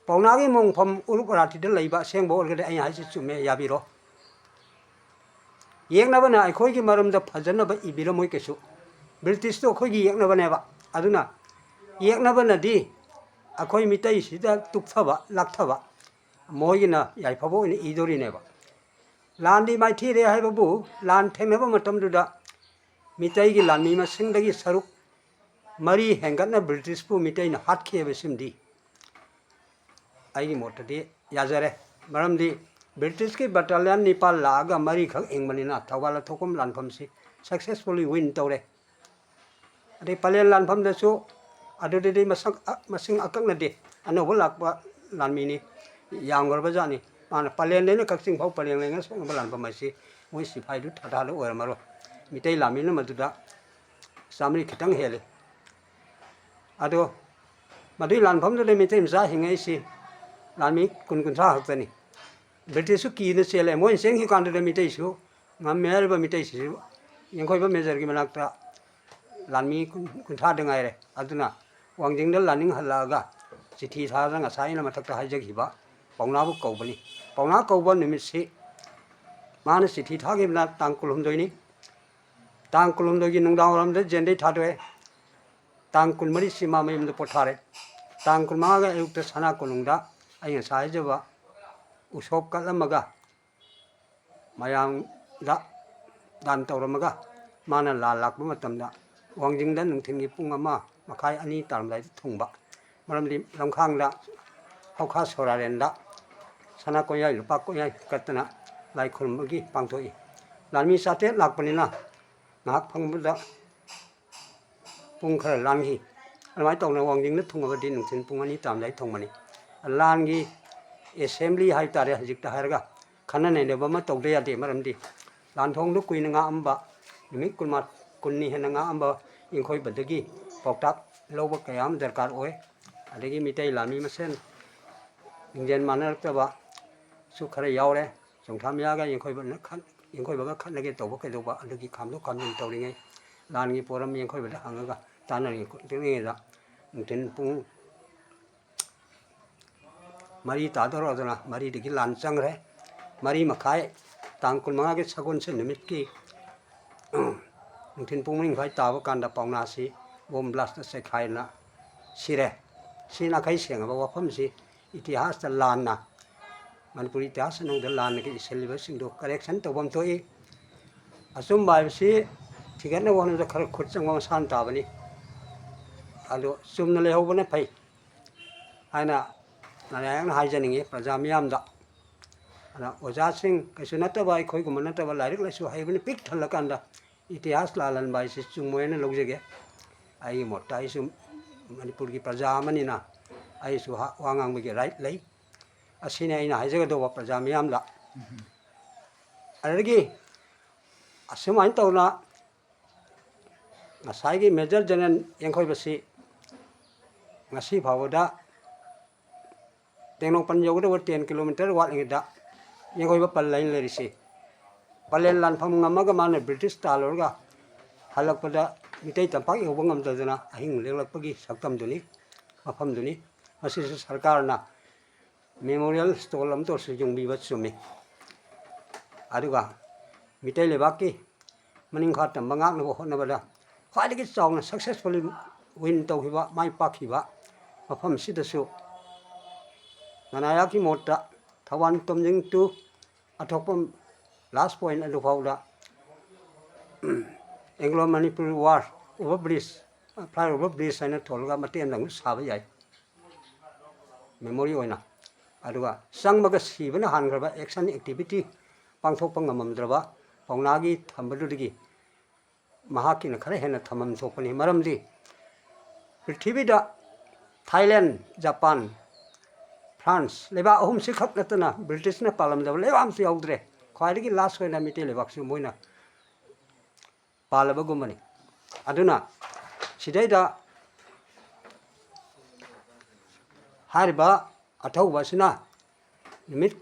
ꯄꯥꯎꯅꯥꯒꯤ ꯃꯣꯡꯐꯝ ꯎꯔꯨꯞ ꯑꯔꯥꯊꯤꯗ ꯂꯩꯕ ꯑꯁꯦꯡꯕ ꯑꯣꯏꯔꯒꯗꯤ ꯑꯩꯅ ꯍꯥꯏꯁꯤ ꯆꯨꯝꯃꯦ ꯌꯥꯕꯤꯔꯣ ꯌꯦꯛꯅꯕꯅ ꯑꯩꯈꯣꯏꯒꯤ ꯃꯔꯝꯗ ꯐꯖꯅꯕ ꯏꯕꯤꯔꯝꯃꯣꯏ ꯀꯩꯁꯨ ꯕ꯭ꯔꯤꯇꯤꯁꯇꯣ ꯑꯩꯈꯣꯏꯒꯤ ꯌꯦꯛꯅꯕꯅꯦꯕ ꯑꯗꯨꯅ ꯌꯦꯛꯅꯕꯅꯗꯤ ꯑꯩꯈꯣꯏ ꯃꯤꯇꯩꯁꯤꯗ ꯇꯨꯞꯊꯕ ꯂꯥꯛꯊꯕ ꯃꯣꯏꯒꯤꯅ ꯌꯥꯏꯐꯕ ꯑꯣꯏꯅ ꯏꯗꯣꯔꯤꯅꯦꯕ ꯂꯥꯟꯗꯤ ꯃꯥꯏꯊꯤꯔꯦ ꯍꯥꯏꯕꯕꯨ ꯂꯥꯟ ꯊꯦꯡꯅꯕ ꯃꯇꯝꯗꯨꯗ ꯃꯤꯇꯩꯒꯤ ꯂꯥꯟꯃꯤ ꯃꯁꯤꯡꯗꯒꯤ ꯁꯔꯨꯛ 4 ꯍꯦꯟꯒꯠꯅ ꯕ꯭ꯔꯤꯇꯤꯁꯄꯨ ꯃꯤꯇꯩꯅ ꯍꯥꯠꯈꯤ ꯍꯥꯏꯕꯁꯤꯃꯗꯤ ꯑꯩꯒꯤ ꯃꯣꯠꯇꯗꯤ ꯌꯥꯖꯔꯦ ꯃꯔꯝꯗꯤ ꯕ꯭ꯔꯤꯇꯤꯁꯀꯤ ꯕꯠꯇꯥꯂꯤꯌꯟ 9 ꯂꯥꯛꯑꯒ 4 ꯈꯛ ꯍꯤꯡꯕꯅꯤꯅ ꯊꯧꯕꯥꯜ ꯊꯣꯛꯐꯝ ꯂꯥꯟꯐꯝꯁꯤ ꯁꯛꯁꯦꯁꯐꯨꯜꯂꯤ ꯋꯤꯟ ꯇꯧꯔꯦ ꯑꯗꯩ ꯄꯂꯦꯟ ꯂꯥꯟꯐꯝꯗꯁꯨ ꯑꯗꯨꯗꯗꯤ ꯃꯁꯤꯡ ꯑꯀꯛꯅꯗꯦ ꯑꯅꯧꯕ ꯂꯥꯛꯄ ꯂꯥꯟꯃꯤꯅꯤ ꯌꯥꯝꯈ꯭ꯔꯕꯖꯥꯠꯅꯤ ꯃꯥꯅ ꯄꯂꯦꯟꯗꯩꯅ ꯀꯛꯆꯤꯡ ꯐꯥꯎ ꯄꯔꯦꯡ ꯂꯩꯅ ꯁꯣꯛꯅꯕ ꯂꯥꯟꯐꯝ ꯑꯁꯤ ꯃꯣꯏ ꯁꯤꯐꯥꯏꯗꯨ ꯊꯥꯊꯥꯗ ꯑꯣꯏꯔꯝꯃꯔꯣꯏ ꯃꯤꯇꯩ ꯂꯥꯟꯃꯤꯅ ꯃꯗꯨꯗ 100 ꯈꯤꯇꯪ ꯍꯦꯜꯂꯤ ꯑꯗꯣ ꯃꯗꯨꯒꯤ ꯂꯥꯟꯐꯝꯗꯨꯗ ꯃꯤꯇꯩ ꯃꯆꯥ ꯍꯤꯡꯉꯛꯏꯁꯤ ꯂꯥꯟꯃꯤ 20-30 ꯈꯛꯇꯅꯤ ꯕ꯭ꯔꯤꯇꯤꯁꯁꯨ ꯀꯤꯅ ꯆꯦꯜꯂꯦ ꯃꯣꯏꯅ ꯆꯦꯟꯈꯤ ꯀꯥꯟꯗꯨꯗ ꯃꯤꯇꯩꯁꯨ ꯉꯝꯃꯦ ꯍꯥꯏꯔꯤꯕ ꯃꯤꯇꯩꯁꯤꯁꯨ ꯌꯦꯡꯈꯣꯏꯕ ꯃꯦꯖꯔꯒꯤ ꯃꯅꯥꯛꯇ ꯂꯥꯟꯃꯤ 30 ꯉꯥꯏꯔꯦ ꯑꯗꯨꯅ ꯋꯥꯡꯖꯤꯡꯗ ꯂꯥꯟꯅꯤꯡ ꯍꯜꯂꯛꯑꯒ ꯆꯤꯊꯤ ꯊꯥꯗꯅ ꯉꯁꯥꯏ ꯑꯩꯅ ꯃꯊꯛꯇ ꯍꯥꯏꯖꯈꯤꯕ ꯄꯥꯎꯅꯥꯕꯨ ꯀꯧꯕꯅꯤ ꯄꯥꯎꯅꯥ ꯀꯧꯕ ꯅꯨꯃꯤꯠꯁꯤ ꯃꯥꯅ ꯆꯤꯊꯤ ꯊꯥꯈꯤꯕꯅ ꯇꯥꯡ 12ꯅꯤ ꯇꯥꯡ 12ꯒꯤ ꯅꯨꯡꯗꯥꯡꯋꯥꯏꯔꯝꯗ ꯖꯦꯟꯗꯩ ꯊꯥꯗꯣꯛꯑꯦ ꯇꯥꯡ 14ꯁꯤ ꯃꯥ ꯃꯌꯨꯝꯗ ꯄꯣꯊꯥꯔꯦ ꯇꯥꯡ 15ꯒ ꯑꯌꯨꯛꯇ ꯁꯅꯥ ꯀꯣꯅꯨꯡꯗ ꯑꯩ ꯉꯁꯥꯏ ꯍꯥꯏꯖꯕ ꯎꯁꯣꯞ ꯀꯠꯂꯝꯃꯒ ꯃꯌꯥꯝꯗ ꯗꯥꯟ ꯇꯧꯔꯝꯃꯒ ꯃꯥꯅ ꯂꯥꯟ ꯂꯥꯛꯄ ꯃꯇꯝꯗ ꯋꯥꯡꯖꯤꯡꯗ ꯅꯨꯡꯊꯤꯟꯒꯤ ꯄꯨꯡ 1:30 2 ꯇꯥꯔꯝꯗꯥꯏꯗ ꯊꯨꯡꯕ ꯃꯔꯝꯗꯤ ꯂꯝꯈꯥꯡꯗ ꯍꯧꯈꯥ ꯁꯣꯔꯥꯔꯦꯟꯗ ꯁꯅꯥ ꯀꯣꯟꯌꯥꯏ ꯂꯨꯄꯥ ꯀꯣꯟꯌꯥꯏ ꯀꯠꯇꯅ ꯂꯥꯏ ꯈꯨꯔꯨꯝꯕꯒꯤ ꯄꯥꯡꯊꯣꯛꯏ ꯂꯥꯟꯃꯤ 800 ꯂꯥꯛꯄꯅꯤꯅ ꯉꯥꯏꯍꯥꯛ ꯐꯪꯕꯗ ꯄꯨꯡ ꯈꯔ ꯂꯥꯟꯈꯤ ꯑꯗꯨꯃꯥꯏꯅ ꯇꯧꯅ ꯋꯥꯡꯖꯤꯡꯗ ꯊꯨꯡꯉꯕꯗꯤ ꯅꯨꯡꯊꯤꯟ ꯄꯨꯡ 2 ꯇꯥꯔꯝꯗꯥꯏ ꯊꯨꯡꯕꯅꯤ ꯂꯥꯟꯒꯤ ꯑꯦꯁꯦꯝꯕ꯭ꯂꯤ ꯍꯥꯏꯇꯥꯔꯦ ꯍꯧꯖꯤꯛꯇ ꯍꯥꯏꯔꯒ ꯈꯟꯅ ꯅꯩꯅꯕ ꯑꯃ ꯇꯧꯗ ꯌꯥꯗꯦ ꯃꯔꯝꯗꯤ ꯂꯥꯟꯊꯣꯡꯗꯨ ꯀꯨꯏꯅ ꯉꯥꯛꯑꯝꯕ ꯅꯨꯃꯤꯠ ꯀꯨꯟꯅꯤ ꯍꯦꯟꯅ ꯉꯥꯛꯑꯝꯕ ꯏꯪꯈꯣꯏꯕꯗꯒꯤ ꯄꯥꯎꯇꯥꯛ ꯂꯧꯕ ꯀꯌꯥ ꯑꯃ ꯗꯔꯀꯥꯔ ꯑꯣꯏ ꯑꯗꯒꯤ ꯃꯤꯇꯩ ꯂꯥꯟꯃꯤ ꯃꯁꯦꯟ ꯂꯤꯡꯖꯦꯜ ꯃꯥꯟꯅꯔꯛꯇꯕ ꯁꯨ ꯈꯔ ꯌꯥꯎꯔꯦ ꯆꯣꯡꯊꯥꯝꯌꯥꯒ ꯌꯦꯡꯈꯣꯏꯕꯒ ꯈꯠꯅꯒꯦ ꯇꯧꯕ ꯀꯩꯗꯧꯕ ꯑꯗꯨꯒꯤ ꯈꯥꯝꯗꯣꯛ ꯈꯥꯝꯖꯤꯟ ꯇꯧꯔꯤꯉꯩ ꯂꯥꯟꯒꯤ ꯄꯣꯔꯝ ꯌꯦꯡꯈꯣꯏꯕꯗ ꯍꯪꯉꯒ ꯇꯥꯟꯅꯔꯤꯉꯩꯗ ꯅꯨꯡꯊꯤꯟ ꯄꯨꯡ 4 ꯇꯥꯗꯧꯔꯗꯅ 4ꯗꯒꯤ ꯂꯥꯟ ꯆꯪꯈ꯭ꯔꯦ 4:30 ꯇꯥꯡ 15ꯒꯤ ꯁꯒꯣꯜꯁꯦꯟ ꯅꯨꯃꯤꯠꯀꯤ ꯅꯨꯡꯊꯤꯟ ꯄꯨꯡ 4:30 ꯇꯥꯕ ꯀꯥꯟꯗ ꯄꯥꯎꯅꯥꯁꯤ ꯕꯣꯝ ꯕ꯭ꯂꯥꯁꯇ ꯆꯩꯈꯥꯏꯅ ꯁꯤꯔꯦ ꯁꯤ ꯅꯥꯈꯩ ꯁꯦꯡꯉꯕ ꯋꯥꯐꯝꯁꯤ ꯏꯇꯤꯍꯥꯁꯇ ꯂꯥꯟꯅ ꯃꯅꯤꯄꯨꯔꯤ ꯏꯇꯤꯍꯥꯁ ꯃꯅꯨꯡꯗ ꯂꯥꯟꯅꯒꯤ ꯏꯁꯤꯜꯂꯤꯕꯁꯤꯡꯗꯨ ꯀꯔꯦꯛꯁꯟ ꯇꯧꯐꯝ ꯊꯣꯛꯏ ꯑꯆꯨꯝꯕ ꯍꯥꯏꯕꯁꯤ ꯊꯤꯒꯠꯅꯕ ꯍꯣꯠꯅꯕꯗ ꯈꯔ ꯈꯨꯠ ꯆꯪꯕ ꯃꯁꯥꯅ ꯇꯥꯕꯅꯤ ꯑꯗꯣ ꯆꯨꯝꯅ ꯂꯩꯍꯧꯕꯅ ꯐꯩ ꯍꯥꯏꯅ ꯅꯔꯥꯌꯛꯅ ꯍꯥꯏꯖꯅꯤꯡꯉꯤ ꯄ꯭ꯔꯖꯥ ꯃꯤꯌꯥꯝꯗ ꯑꯗ ꯑꯣꯖꯥꯁꯤꯡ ꯀꯩꯁꯨ ꯅꯠꯇꯕ ꯑꯩꯈꯣꯏꯒꯨꯝꯕ ꯅꯠꯇꯕ ꯂꯥꯏꯔꯤꯛ ꯂꯥꯏꯁꯨ ꯍꯩꯕꯅ ꯄꯤꯛ ꯊꯜꯂꯀꯥꯟꯗ ꯏꯇꯤꯍꯥꯁ ꯂꯥꯜꯍꯟꯕ ꯍꯥꯏꯁꯤ ꯆꯨꯝꯃꯣꯏꯅ ꯂꯧꯖꯒꯦ ꯑꯩꯒꯤ ꯃꯣꯠꯇ ꯑꯩꯁꯨ ꯃꯅꯤꯄꯨꯔꯒꯤ ꯄ꯭ꯔꯖꯥ ꯑꯃꯅꯤꯅ ꯑꯩꯁꯨ ꯋꯥ ꯉꯥꯡꯕꯒꯤ ꯔꯥꯏꯠ ꯂꯩ ꯑꯁꯤꯅꯤ ꯑꯩꯅ ꯍꯥꯏꯖꯒꯗꯧꯕ ꯄ꯭ꯔꯖꯥ ꯃꯤꯌꯥꯝꯗ ꯑꯗꯨꯗꯒꯤ ꯑꯁꯨꯃꯥꯏꯅ ꯇꯧꯅ ꯉꯁꯥꯏꯒꯤ ꯃꯦꯖꯔ ꯖꯦꯅꯔꯦꯜ ꯌꯦꯡꯈꯣꯏꯕꯁꯤ ꯉꯁꯤ ꯐꯥꯎꯕꯗ ꯇꯦꯡꯅꯧꯄꯜ ꯌꯧꯒꯗꯕ 10 ꯀꯤꯂꯣꯃꯤꯇꯔ ꯋꯥꯠꯂꯤꯉꯩꯗ ꯌꯦꯡꯈꯣꯏꯕ ꯄꯜ ꯂꯩꯅ ꯂꯩꯔꯤꯁꯤ ꯄꯂꯦꯟ ꯂꯥꯟꯐꯝ ꯉꯝꯃꯒ ꯃꯥꯅ ꯕ꯭ꯔꯤꯇꯤꯁ ꯇꯥꯜꯂꯨꯔꯒ ꯍꯜꯂꯛꯄꯗ ꯃꯤꯇꯩ ꯇꯝꯄꯥꯛ ꯌꯧꯕ ꯉꯝꯗꯗꯅ ꯑꯍꯤꯡ ꯂꯦꯛꯂꯛꯄꯒꯤ ꯁꯛꯇꯝꯗꯨꯅꯤ ꯃꯐꯝꯗꯨꯅꯤ ꯃꯁꯤꯁꯨ ꯁꯔꯀꯥꯔꯅ ꯃꯦꯃꯣꯔꯤꯌꯦꯜ ꯁ꯭ꯇꯣꯜ ꯑꯃ ꯇꯧꯔꯁꯨ ꯌꯨꯡꯕꯤꯕ ꯆꯨꯝꯃꯤ ꯑꯗꯨꯒ ꯃꯤꯇꯩ ꯂꯩꯕꯥꯛꯀꯤ ꯃꯅꯤꯡꯈꯥ ꯇꯝꯕ ꯉꯥꯛꯅꯕ ꯍꯣꯠꯅꯕꯗ ꯈ꯭ꯋꯥꯏꯗꯒꯤ ꯆꯥꯎꯅ ꯁꯛꯁꯦꯁꯐꯨꯜꯂꯤ ꯋꯤꯟ ꯇꯧꯈꯤꯕ ꯃꯥꯏ ꯄꯥꯛꯈꯤꯕ ꯃꯐꯝꯁꯤꯗꯁꯨ ꯅꯅꯥꯌꯛꯀꯤ ꯃꯣꯠꯇ ꯊꯧꯕꯥꯜ ꯇꯣꯝꯖꯤꯡ ꯇꯨ ꯑꯊꯣꯛꯄꯝ ꯂꯥꯁ ꯄꯣꯏꯟ ꯑꯗꯨꯐꯥꯎꯗ Anglo Manipuri war over bridge flyover bridge ꯍꯥꯏꯅ ꯊꯣꯜꯂꯒ ꯃꯇꯦꯛ ꯑꯃꯗꯪ ꯁꯥꯕ ꯌꯥꯏ ꯃꯦꯃꯣꯔꯤ ꯑꯣꯏꯅ ꯑꯗꯨꯒ ꯆꯪꯕꯒ ꯁꯤꯕꯅ ꯍꯥꯟꯈ꯭ꯔꯕ ꯑꯦꯛꯁꯟ ꯑꯦꯛꯇꯤꯚꯤꯇꯤ ꯄꯥꯡꯊꯣꯛꯄ ꯉꯝꯃꯝꯗ꯭ꯔꯕ ꯄꯥꯎꯅꯥꯒꯤ ꯊꯝꯕꯗꯨꯗꯒꯤ ꯃꯍꯥꯛꯀꯤꯅ ꯈꯔ ꯍꯦꯟꯅ ꯊꯝꯐꯝ ꯊꯣꯛꯄꯅꯤ ꯃꯔꯝꯗꯤ ꯄ꯭ꯔꯤꯊꯤꯕꯤꯗ ꯊꯥꯏꯂꯦꯟ ꯖꯄꯥꯟ ꯐ꯭ꯔꯥꯟꯁ ꯂꯩꯕꯥꯛ ꯑꯍꯨꯝꯁꯤ ꯈꯛ ꯅꯠꯇꯅ ꯕ꯭ꯔꯤꯇꯤꯁꯅ ꯄꯥꯜꯂꯝꯗꯕ ꯂꯩꯕꯥꯛ ꯑꯃꯁꯨ ꯌꯥꯎꯗ꯭ꯔꯦ ꯈ꯭ꯋꯥꯏꯗꯒꯤ ꯂꯥꯁ ꯑꯣꯏꯅ ꯃꯤꯇꯩ ꯂꯩꯕꯥꯛꯁꯨ ꯃꯣꯏꯅ ꯄꯥꯜꯂꯕꯒꯨꯝꯕꯅꯤ ꯑꯗꯨꯅ ꯁꯤꯗꯩꯗ ꯍꯥꯏꯔꯤꯕ ꯑꯊꯧꯕ ꯑꯁꯤꯅ ꯅꯨꯃꯤꯠ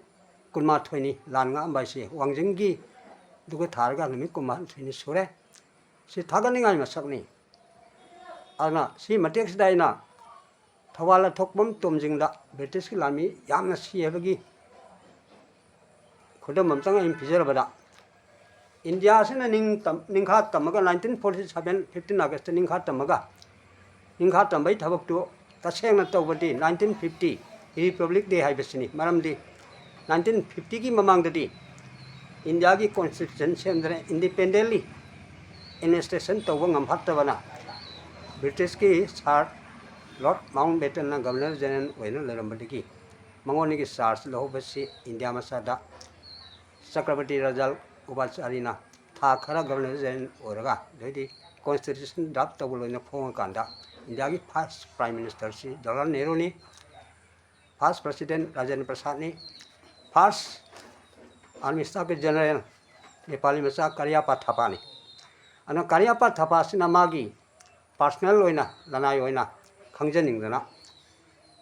12ꯅꯤ ꯂꯥꯟ ꯉꯥꯛꯑꯝꯕ ꯍꯥꯏꯁꯤ ꯋꯥꯡꯖꯤꯡꯒꯤ ꯑꯗꯨꯒ ꯊꯥꯔꯒ ꯅꯨꯃꯤꯠ 12ꯅꯤ ꯁꯨꯔꯦ ꯁꯤ ꯊꯥꯒꯠꯅꯤꯡꯉꯥꯏ ꯃꯁꯛꯅꯤ ꯑꯗꯨꯅ ꯁꯤ ꯃꯇꯦꯛꯁꯤꯗ ꯑꯩꯅ ꯊꯧꯕꯥꯜ ꯑꯊꯣꯛꯄꯝ ꯇꯣꯝꯖꯤꯡꯗ ꯕ꯭ꯔꯤꯇꯤꯁꯀꯤ ꯂꯥꯟꯃꯤ ꯌꯥꯝꯅ ꯁꯤꯕꯒꯤ ꯈꯨꯗꯝ ꯑꯃꯇꯪ ꯑꯩꯅ ꯄꯤꯖꯔꯕꯗ ꯏꯟꯗꯤꯌꯥꯁꯤꯅ ꯅꯤꯡꯈꯥ ꯇꯝꯃꯒ 1947 15 ꯑꯥꯒꯁꯇ ꯅꯤꯡꯈꯥ ꯇꯝꯃꯒ ꯅꯤꯡꯈꯥ ꯇꯝꯕꯒꯤ ꯊꯕꯛꯇꯨ ꯇꯁꯦꯡꯅ ꯇꯧꯕꯗꯤ 1950 ꯔꯤꯄꯕ꯭ꯂꯤꯛ ꯗꯦ ꯍꯥꯏꯕꯁꯤꯅꯤ ꯃꯔꯝꯗꯤ 1950ꯒꯤ ꯃꯃꯥꯡꯗꯗꯤ ꯏꯟꯗꯤꯌꯥꯒꯤ ꯀꯣꯟꯁꯇꯤꯇ꯭ꯌꯨꯁꯟ ꯁꯦꯝꯗꯅ ꯏꯟꯗꯤꯄꯦꯟꯗꯦꯟꯠꯂꯤ ꯑꯦꯗꯃꯤꯅꯤꯁꯇ꯭ꯔꯦꯁꯟ ꯇꯧꯕ ꯉꯝꯐꯠꯇꯕꯅ ꯕ꯭ꯔꯤꯇꯤꯁꯀꯤ ꯁꯥꯔ ꯂꯣꯔꯗ ꯃꯥꯎꯟꯠ ꯕꯦꯇꯟꯅ ꯒꯕꯔꯅꯔ ꯖꯦꯅꯔꯦꯜ ꯑꯣꯏꯅ ꯂꯩꯔꯝꯕꯗꯒꯤ ꯃꯉꯣꯟꯗꯒꯤ ꯆꯥꯔꯖ ꯂꯧꯍꯧꯕꯁꯤ ꯏꯟꯗꯤꯌꯥ ꯃꯆꯥꯗ ꯆꯀ꯭ꯔꯕꯔꯇꯤ ꯔꯥꯖꯥ ꯒꯣꯄꯥꯜꯆꯥꯔꯤꯅ ꯊꯥ ꯈꯔ ꯒꯕꯔꯅꯔ ꯖꯦꯅꯔꯦꯜ ꯑꯣꯏꯔꯒ ꯑꯗꯩꯗꯤ ꯀꯣꯟꯁꯇꯤꯇ꯭ꯌꯨꯁꯟ ꯗ꯭ꯔꯥꯐ ꯇꯧꯕ ꯂꯣꯏꯅ ꯐꯣꯡꯉꯀꯥꯟꯗ ꯏꯟꯗꯤꯌꯥꯒꯤ ꯐꯥꯔꯁ ꯄ꯭ꯔꯥꯏꯝ ꯃꯤꯅꯤꯁꯇꯔꯁꯤ ꯖꯋꯥꯍꯔꯂꯥꯜ ꯅꯦꯍꯔꯨꯅꯤ ꯐꯥꯔꯁ ꯄ꯭ꯔꯁꯤꯗꯦꯟꯠ ꯔꯥꯖꯦꯟꯗ꯭ꯔ ꯄ꯭ꯔꯁꯥꯗꯅꯤ ꯐꯥꯔꯁ आर्मी स्टाफ के जनरल नेपाली मचा करियापा थापानी अना करियापा थापासिना मागी पर्सनल होइना लनाय होइना खंगजनिंगदना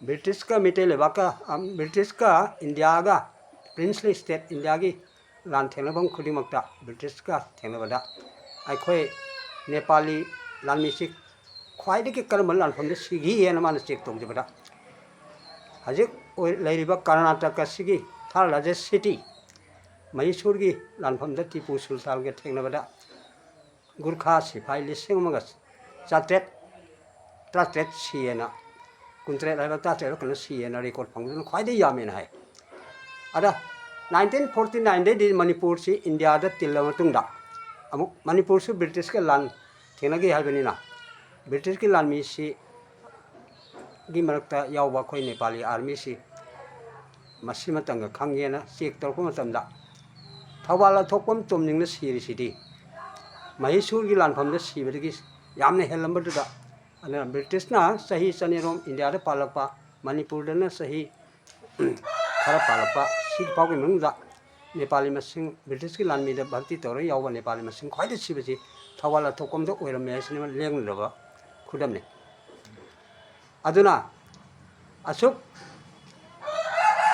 ब्रिटिश का मिटे लेबाका ब्रिटिश का इंडिया का प्रिंसली स्टेट इंडिया की लान थेनबम खुदिमक्ता ब्रिटिश का थेनबदा अखोय नेपाली लानमिसि ख्वाइदगी करम लानफमदे सिगी येना मान चेक तौजबदा हजिक लैरिबा कर्नाटक सिगी थार लार्जेस्ट सिटी मैसूर की लानफम टीपू सुल्तान के थेंगनबदा गुरखा सिपाही 1938 सीना 1938 कन सीना रिकॉर्ड फंगन ख्वाइदे यामेन है अदा 1949 दे मणिपुर से इंडिया दा तिल्ला मतुंगदा अमुक मणिपुर से ब्रिटिश के लान थेंगनगे हाइबनिना ब्रिटिश की लान मी सी गी मरक्ता यावबा खोय नेपाली आर्मी सी मसी मतंग खंगेना चेक तौरप मतंदा थौबाल अथोकपम तोमजिंगना सिरिसिदी मैसूर की लानफमदा सिबदगी यामने हेलंबदुदा अना ब्रिटिशना सही चनेरोम इंडिया दा पालकपा मणिपुर दना सही ꯈꯔ ꯄꯥꯜꯂꯛꯄ ꯁꯤꯒꯤ ꯐꯥꯎꯒꯤ ꯃꯅꯨꯡꯗ ꯅꯦꯄꯥꯂꯤ ꯃꯁꯤꯡ ꯕ꯭ꯔꯤꯇꯤꯁꯀꯤ ꯂꯥꯟꯃꯤꯗ ꯚꯛꯇꯤ ꯇꯧꯔꯒ ꯌꯥꯎꯕ ꯅꯦꯄꯥꯂꯤ ꯃꯁꯤꯡ ꯈ꯭ꯋꯥꯏꯗꯒꯤ ꯁꯤꯕꯁꯤ ꯊꯧꯕꯥꯜ ꯑꯊꯣꯛꯄꯝꯗ ꯑꯣꯏꯔꯝꯃꯦ ꯍꯥꯏꯁꯤꯅ ꯂꯦꯡꯂꯨꯔꯕ ꯈꯨꯗꯝꯅꯤ ꯑꯗꯨꯅ ꯑꯁꯨꯛ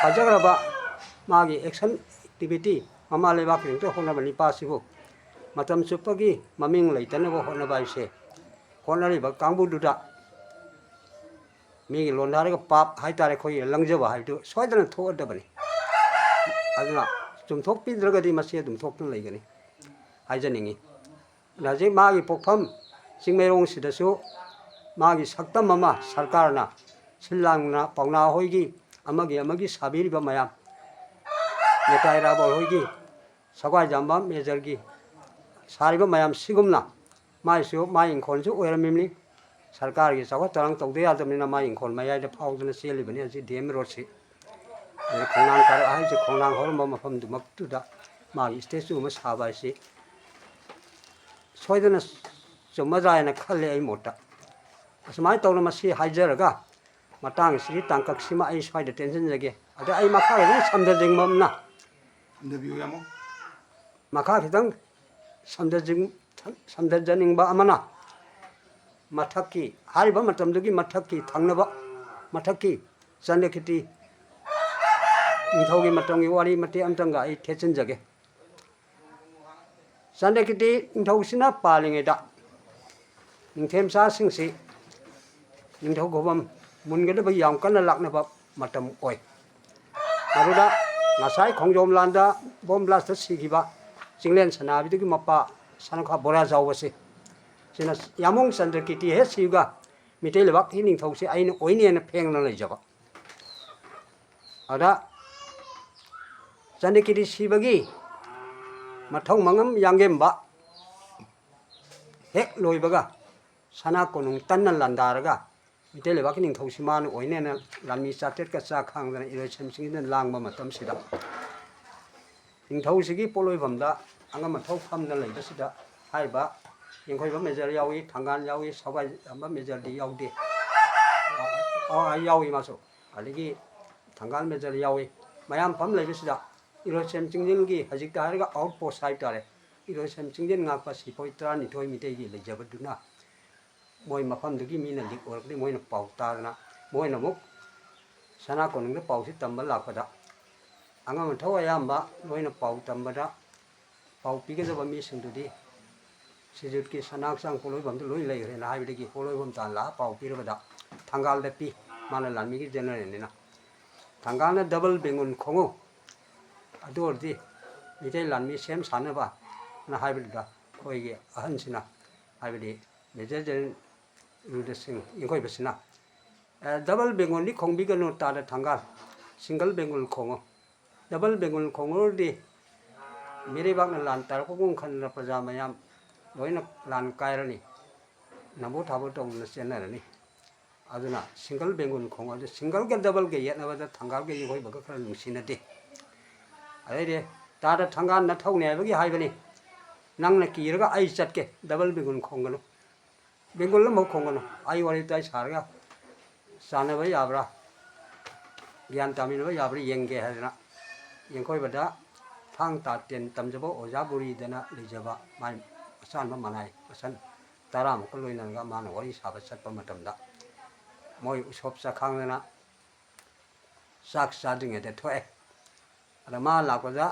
ꯐꯖꯈ꯭ꯔꯕ ꯃꯥꯒꯤ ꯑꯦꯛꯁꯟ ꯑꯦꯛꯇꯤꯚꯤꯇꯤ ꯃꯃꯥ ꯂꯩꯕꯥꯛꯀꯤꯗꯃꯛꯇ ꯍꯣꯠꯅꯕ ꯅꯤꯄꯥꯁꯤꯕꯨ ꯃꯇꯝ ꯆꯨꯞꯄꯒꯤ ꯃꯃꯤꯡ ꯂꯩꯇꯅꯕ ꯍꯣꯠꯅꯕ ꯍꯥꯏꯁꯦ ꯍꯣꯠꯅꯔꯤꯕ ꯀꯥꯡꯕꯨꯗꯨꯗ ꯃꯤꯒꯤ ꯂꯣꯟꯗꯥꯔꯒ ꯄꯥꯞ ꯍꯥꯏꯇꯥꯔꯦ ꯑꯩꯈꯣꯏꯒꯤ ꯂꯪꯖꯕ ꯍꯥꯏꯕꯗꯨ ꯁꯣꯏꯗꯅ ꯊꯣꯛꯑꯗꯕꯅꯤ ꯑꯗꯨꯅ ꯆꯨꯝꯊꯣꯛꯄꯤꯗ꯭ꯔꯒꯗꯤ ꯃꯁꯤ ꯑꯗꯨꯝ ꯊꯣꯛꯇꯨꯅ ꯂꯩꯒꯅꯤ ꯍꯥꯏꯖꯅꯤꯡꯉꯤ ꯍꯧꯖꯤꯛ ꯃꯥꯒꯤ ꯄꯣꯛꯐꯝ ꯆꯤꯡꯃꯩꯔꯣꯡꯁꯤꯗꯁꯨ ꯃꯥꯒꯤ ꯁꯛꯇꯝ ꯑꯃ ꯁꯔꯀꯥꯔꯅ ꯁꯤꯜ ꯂꯥꯡꯅ ꯄꯥꯎꯅꯥ ꯍꯣꯏꯒꯤ ꯑꯃꯒꯤ ꯁꯥꯕꯤꯔꯤꯕ ꯃꯌꯥꯝ ꯅꯦꯇꯥꯏ ꯔꯥꯕꯣꯜ ꯍꯣꯏꯒꯤ ꯁꯒ꯭ꯋꯥꯏꯖꯥꯝꯕꯝ ꯃꯦꯖꯔꯒꯤ ꯁꯥꯔꯤꯕ ꯃꯌꯥꯝ ꯁꯤꯒꯨꯝꯅ ꯃꯥꯏꯁꯨ ꯃꯥꯏ ꯏꯪꯈꯣꯜꯁꯨ ꯑꯣꯏꯔꯝꯃꯤꯕꯅꯤ ꯁꯔꯀꯥꯔꯒꯤ ꯆꯥꯎꯈꯠ ꯊꯧꯔꯥꯡ ꯇꯧꯗ ꯌꯥꯗꯕꯅꯤ나 ꯃꯥꯏ ꯏꯪꯈꯣꯜ ꯃꯌꯥꯏꯗ ꯐꯥꯎꯗꯨꯅ ꯆꯦꯜꯂꯤꯕꯅꯤ ꯍꯧꯖꯤꯛ ꯗꯤ ꯑꯦꯝ ꯔꯣꯗꯁꯤ ꯈꯣꯡꯅꯥꯡ ꯀꯥꯔꯛ ꯍꯥꯏꯁꯦ ꯈꯣꯡꯅꯥꯡ ꯍꯧꯔꯝꯕ ꯃꯐꯝꯗꯨꯃꯛꯇꯨꯗ ꯃꯥꯒꯤ ꯁ꯭ꯇꯦꯆꯨ ꯑꯃ ꯁꯥꯕ ꯍꯥꯏꯁꯤ ꯁꯣꯏꯗꯅ ꯆꯨꯝꯃꯗ꯭ꯔꯥ ꯍꯥꯏꯅ ꯈꯜꯂꯦ ꯑꯩ ꯃꯣꯠꯇ ꯑꯁꯨꯃꯥꯏꯅ ꯇꯧꯅ ꯃꯁꯤ ꯍꯥꯏꯖꯔꯒ ꯃꯇꯥꯡ ꯑꯁꯤꯒꯤ ꯇꯥꯡꯀꯛꯁꯤꯃ ꯑꯩ ꯁ꯭ꯋꯥꯏꯗ ꯇꯦꯟꯁꯤꯟꯖꯒꯦ ꯑꯗ ꯑꯩ ꯃꯈꯥ ꯈꯤꯇꯪ ꯁꯝꯊꯅꯤꯡꯕ ꯑꯃꯅ ꯃꯈꯥ ꯈꯤꯇꯪ ꯁꯝꯊꯖꯅꯤꯡꯕ ꯑꯃꯅ ꯃꯊꯛꯀꯤ ꯍꯥꯏꯔꯤꯕ ꯃꯇꯝꯗꯨꯒꯤ ꯃꯊꯛꯀꯤ ꯊꯪꯅꯕ ꯃꯊꯛꯀꯤ ꯆꯟꯗ꯭ꯔꯀꯤꯇꯤ ꯅꯤꯡꯊꯧꯒꯤ ꯃꯇꯝꯒꯤ ꯋꯥꯔꯤ ꯃꯇꯦꯛ ꯑꯃꯇꯪꯒ ꯑꯩ ꯊꯦꯠꯆꯤꯟꯖꯒꯦ ꯆꯟꯗ꯭ꯔꯀꯤꯇꯤ ꯅꯤꯡꯊꯧꯁꯤꯅ ꯄꯥꯜꯂꯤꯉꯩꯗ ꯅꯤꯡꯊꯦꯝꯆꯥꯁꯤꯡꯁꯤ ꯅꯤꯡꯊꯧ ꯈꯨꯕꯝ ꯃꯨꯟꯒꯗꯕ ꯌꯥꯝ ꯀꯟꯅ ꯂꯥꯛꯅꯕ ꯃꯇꯝ ꯑꯣꯏ ꯃꯗꯨꯗ ꯉꯁꯥꯏ ꯈꯣꯡꯖꯣꯝ ꯂꯥꯟꯗ ꯕꯣꯝ ꯕ꯭ꯂꯥꯁꯇ ꯁꯤꯈꯤꯕ ꯆꯤꯡꯂꯦꯟ ꯁꯅꯥꯕꯤꯗꯨꯒꯤ ꯃꯄꯥ ꯁꯅꯥꯈꯥ ꯕꯣꯔꯥꯖꯥꯎꯕꯁꯤ ꯁꯤꯅ ꯌꯥꯃꯣꯡ ꯆꯟꯗ꯭ꯔꯀꯤꯇꯤ ꯍꯦꯛ ꯁꯤꯕꯒ ꯃꯤꯇꯩ ꯂꯩꯕꯥꯛꯀꯤ ꯅꯤꯡꯊꯧꯁꯤ ꯑꯩꯅ ꯑꯣꯏꯅꯦꯅ ꯐꯦꯡꯅ ꯂꯩꯖꯕ ꯑꯗ ꯆꯟꯗ꯭ꯔꯀꯤꯇꯤ ꯁꯤꯕꯒꯤ ꯃꯊꯧ ꯃꯉꯝ ꯌꯥꯡꯒꯦꯝꯕ ꯍꯦꯛ ꯂꯣꯏꯕꯒ ꯁꯅꯥ ꯀꯣꯅꯨꯡ ꯇꯟꯅ ꯂꯥꯟꯗꯥꯔꯒ ꯃꯤꯇꯩ ꯂꯩꯕꯥꯛꯀꯤ ꯅꯤꯡꯊꯧꯁꯤ ꯃꯥꯅ ꯑꯣꯏꯅꯦꯅ ꯂꯥꯟꯃꯤ ꯆꯥꯇ꯭ꯔꯦꯠꯀ ꯆꯥ ꯈꯥꯡꯗꯅ ꯏꯔꯣꯏꯁꯦꯝꯆꯤꯡꯗꯅ ꯂꯥꯡꯕ ꯃꯇꯝꯁꯤꯗ ꯅꯤꯡꯊꯧꯁꯤꯒꯤ ꯄꯣꯠꯂꯣꯏꯐꯝꯗ ꯑꯉꯝ ꯑꯊꯧ ꯐꯝꯅ ꯂꯩꯕꯁꯤꯗ ꯍꯥꯏꯔꯤꯕ ꯌꯦꯡꯈꯣꯏꯕ ꯃꯦꯖꯔ ꯌꯥꯎꯏ ꯊꯪꯒꯥꯜ ꯌꯥꯎꯏ ꯁꯒ꯭ꯋꯥꯏꯖꯥꯝꯕꯝ ꯃꯦꯖꯔꯗꯤ ꯌꯥꯎꯗꯦ ꯌꯥꯎꯏ ꯃꯥꯁꯨ ꯑꯗꯒꯤ ꯊꯪꯒꯥꯜ ꯃꯦꯖꯔ ꯌꯥꯎꯏ ꯃꯌꯥꯝ ꯐꯝ ꯂꯩꯕꯁꯤꯗ ꯏꯔꯣꯏꯁꯦꯝ ꯆꯤꯡꯖꯤꯟꯒꯤ ꯍꯧꯖꯤꯛꯇ ꯍꯥꯏꯔꯒ ꯑꯥꯎꯠ ꯄꯣꯁ ꯍꯥꯏꯇꯥꯔꯦ ꯏꯔꯣꯏꯁꯦꯝ ꯆꯤꯡꯖꯤꯟ ꯉꯥꯛꯄ ꯁꯤꯄꯣꯏ 12 ꯃꯤꯇꯩꯒꯤ ꯂꯩꯖꯕꯗꯨꯅ ꯃꯣꯏ ꯃꯐꯝꯗꯨꯒꯤ ꯃꯤꯅ ꯂꯤꯛ ꯑꯣꯏꯔꯛꯄꯗꯤ ꯃꯣꯏꯅ ꯄꯥꯎ ꯇꯥꯗꯅ ꯃꯣꯏꯅ ꯑꯃꯨꯛ ꯁꯅꯥ ꯀꯣꯅꯨꯡꯗ ꯄꯥꯎꯁꯤ ꯇꯝꯕ ꯂꯥꯛꯄꯗ ꯑꯉꯝ ꯑꯊꯧ ꯑꯌꯥꯝꯕ ꯂꯣꯏꯅ ꯄꯥꯎ ꯇꯝꯕꯗ ꯄꯥꯎ ꯄꯤꯒꯗꯕ ꯃꯤꯁꯤꯡꯗꯨꯗꯤ ꯁꯤꯖꯨꯠꯀꯤ ꯁꯅꯥ ꯍꯛꯆꯥꯡ ꯄꯣꯠꯂꯣꯏꯐꯝꯗꯨ ꯂꯣꯏ ꯂꯩꯈ꯭ꯔꯦꯅ ꯍꯥꯏꯕꯗꯒꯤ ꯄꯣꯠꯂꯣꯏꯐꯝ ꯇꯥꯟ ꯂꯥꯛꯑ ꯄꯥꯎ ꯄꯤꯔꯕꯗ ꯊꯪꯒꯥꯜꯗ ꯄꯤ ꯃꯥꯅ ꯂꯥꯟꯃꯤꯒꯤ ꯖꯦꯅꯔꯦꯜꯅꯤꯅ ꯊꯪꯒꯥꯜꯅ ꯗꯕꯜ ꯕꯦꯡꯒꯨꯟ ꯈꯣꯡꯉꯨ ꯑꯗꯨ ꯑꯣꯏꯔꯗꯤ ꯃꯤꯇꯩ ꯂꯥꯟꯃꯤ ꯁꯦꯝ ꯁꯥꯅꯕ ꯅ ꯍꯥꯏꯕꯗꯨꯗ ꯑꯩꯈꯣꯏꯒꯤ ꯑꯍꯟꯁꯤꯅ ꯍꯥꯏꯕꯗꯤ ꯃꯦꯖꯔ ꯖꯦꯅꯔꯦꯜ ꯔꯨꯗꯁꯤꯡ ꯌꯦꯡꯈꯣꯏꯕꯁꯤꯅ ꯗꯕꯜ ꯕꯦꯡꯒꯨꯜꯗꯤ ꯈꯣꯡꯕꯤꯒꯅꯨ ꯇꯥꯗ ꯊꯪꯒꯥꯜ ꯁꯤꯡꯒꯜ ꯕꯦꯡꯒꯨꯜ ꯈꯣꯡꯉꯨ ꯗꯕꯜ ꯕꯦꯡꯒꯨꯜ ꯈꯣꯡꯉꯨꯔꯗꯤ ꯃꯤꯔꯩꯕꯥꯛꯅ ꯂꯥꯟ ꯇꯥꯔꯛꯄꯒꯨꯝ ꯈꯟꯗꯅ ꯄ꯭ꯔꯖꯥ ꯃꯌꯥꯝ ꯂꯣꯏꯅ ꯂꯥꯟ ꯀꯥꯏꯔꯅꯤ ꯅꯝꯕꯨ ꯊꯥꯕꯨ ꯇꯧꯗꯨꯅ ꯆꯦꯟꯅꯔꯅꯤ ꯑꯗꯨꯅ ꯁꯤꯡꯒꯜ ꯕꯦꯡꯒꯨꯜ ꯈꯣꯡꯉꯨ ꯑꯗꯨ ꯁꯤꯡꯒꯜꯒ ꯗꯕꯜꯒ ꯌꯦꯠꯅꯕꯗ ꯊꯪꯒꯥꯜꯒ ꯌꯦꯡꯈꯣꯏꯕꯒ ꯈꯔ ꯅꯨꯡꯁꯤꯅꯗꯦ ꯑꯗꯩꯗꯤ ꯇꯥꯗ ꯊꯪꯒꯥꯜ ꯅꯊꯧꯅꯦ ꯍꯥꯏꯕꯒꯤ ꯍꯥꯏꯕꯅꯤ ꯅꯪꯅ ꯀꯤꯔꯒ ꯑꯩ ꯆꯠꯀꯦ ꯗꯕꯜ ꯕꯦꯡꯒꯨꯜ ꯈꯣꯡꯒꯅꯨ ꯕꯦꯡꯒꯨꯜ ꯑꯃꯐꯥꯎ ꯈꯣꯡꯒꯅꯨ ꯑꯩ ꯋꯥꯔꯤ ꯋꯥꯇꯥꯏ ꯁꯥꯔꯒ ꯆꯥꯟꯅꯕ ꯌꯥꯕ꯭ꯔꯥ ꯒ꯭ꯌꯥꯟ ꯇꯥꯃꯤꯟꯅꯕ ꯌꯥꯕ꯭ꯔꯥ ꯌꯦꯡꯒꯦ ꯍꯥꯏꯗꯅ ꯌꯦꯡꯈꯣꯏꯕꯗ ꯊꯥꯡ ꯇꯥ ꯇꯦꯟ ꯇꯝꯖꯕ ꯑꯣꯖꯥ ꯕꯨꯔꯤꯗꯅ ꯂꯩꯖꯕ ꯃꯥꯏ ꯑꯆꯥꯟꯕ ꯃꯅꯥꯏ ꯃꯁꯟ 10ꯃꯨꯛꯀ ꯂꯣꯏꯅꯔꯒ ꯃꯥꯅ ꯋꯥꯔꯤ ꯁꯥꯕ ꯆꯠꯄ ꯃꯇꯝꯗ ꯃꯣꯏ ꯎꯁꯣꯞ ꯆꯥꯈꯥꯡꯗꯅ ꯆꯥꯛ ꯆꯥꯗ꯭ꯔꯤꯉꯩꯗ ꯊꯣꯛꯑꯦ ꯑꯗ ꯃꯥ ꯂꯥꯛꯄꯗ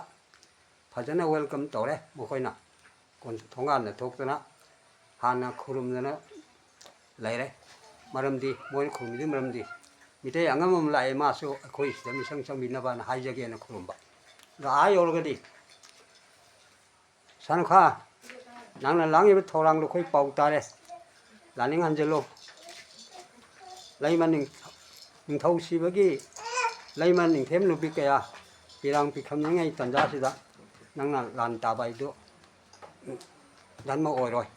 ꯐꯖꯅ ꯋꯦꯜꯀꯝ ꯇꯧꯔꯦ ꯃꯈꯣꯏꯅ ꯊꯣꯡꯒꯥꯟꯗ ꯊꯣꯛꯇꯅ ꯍꯥꯟꯅ ꯈꯨꯔꯨꯝꯗꯅ ꯂꯩꯔꯦ ꯃꯔꯝꯗꯤ ꯃꯣꯏꯅ ꯈꯨꯔꯨꯝꯃꯤꯗꯨꯒꯤ ꯃꯔꯝꯗꯤ ꯃꯤꯇꯩ ꯑꯉꯝ ꯑꯃ ꯂꯥꯛꯑꯦ ꯃꯥꯁꯨ ꯑꯩꯈꯣꯏ ꯁꯤꯗ ꯃꯤꯁꯪ ꯆꯪꯕꯤꯅꯕꯅ ꯍꯥꯏꯖꯒꯦꯅ ꯈꯨꯔꯨꯝꯕ ꯑꯗꯣ ꯌꯧꯔꯒꯗꯤ ꯁꯅꯨꯈꯥ ꯅꯪꯅ ꯂꯥꯡꯉꯤꯕ ꯊꯧꯔꯥꯡꯗꯣ ꯑꯩꯈꯣꯏ ꯄꯥꯎ ꯇꯥꯔꯦ ꯂꯥꯅꯤꯡ ꯍꯟꯖꯤꯜꯂꯨ ꯂꯩꯃ ꯅꯤꯡꯊꯧ ꯁꯤꯕꯒꯤ ꯂꯩꯃ ꯅꯤꯡꯊꯦꯝ ꯅꯨꯄꯤ ꯀꯌꯥ ꯄꯤꯔꯥꯡ ꯄꯤꯈꯝꯅꯤꯡꯉꯩ ꯇꯟꯖꯥꯁꯤꯗ ꯅꯪꯅ ꯂꯥꯟ ꯇꯥꯕ ꯍꯥꯏꯗꯨ ꯙꯟꯃ ꯑꯣꯏꯔꯣꯏ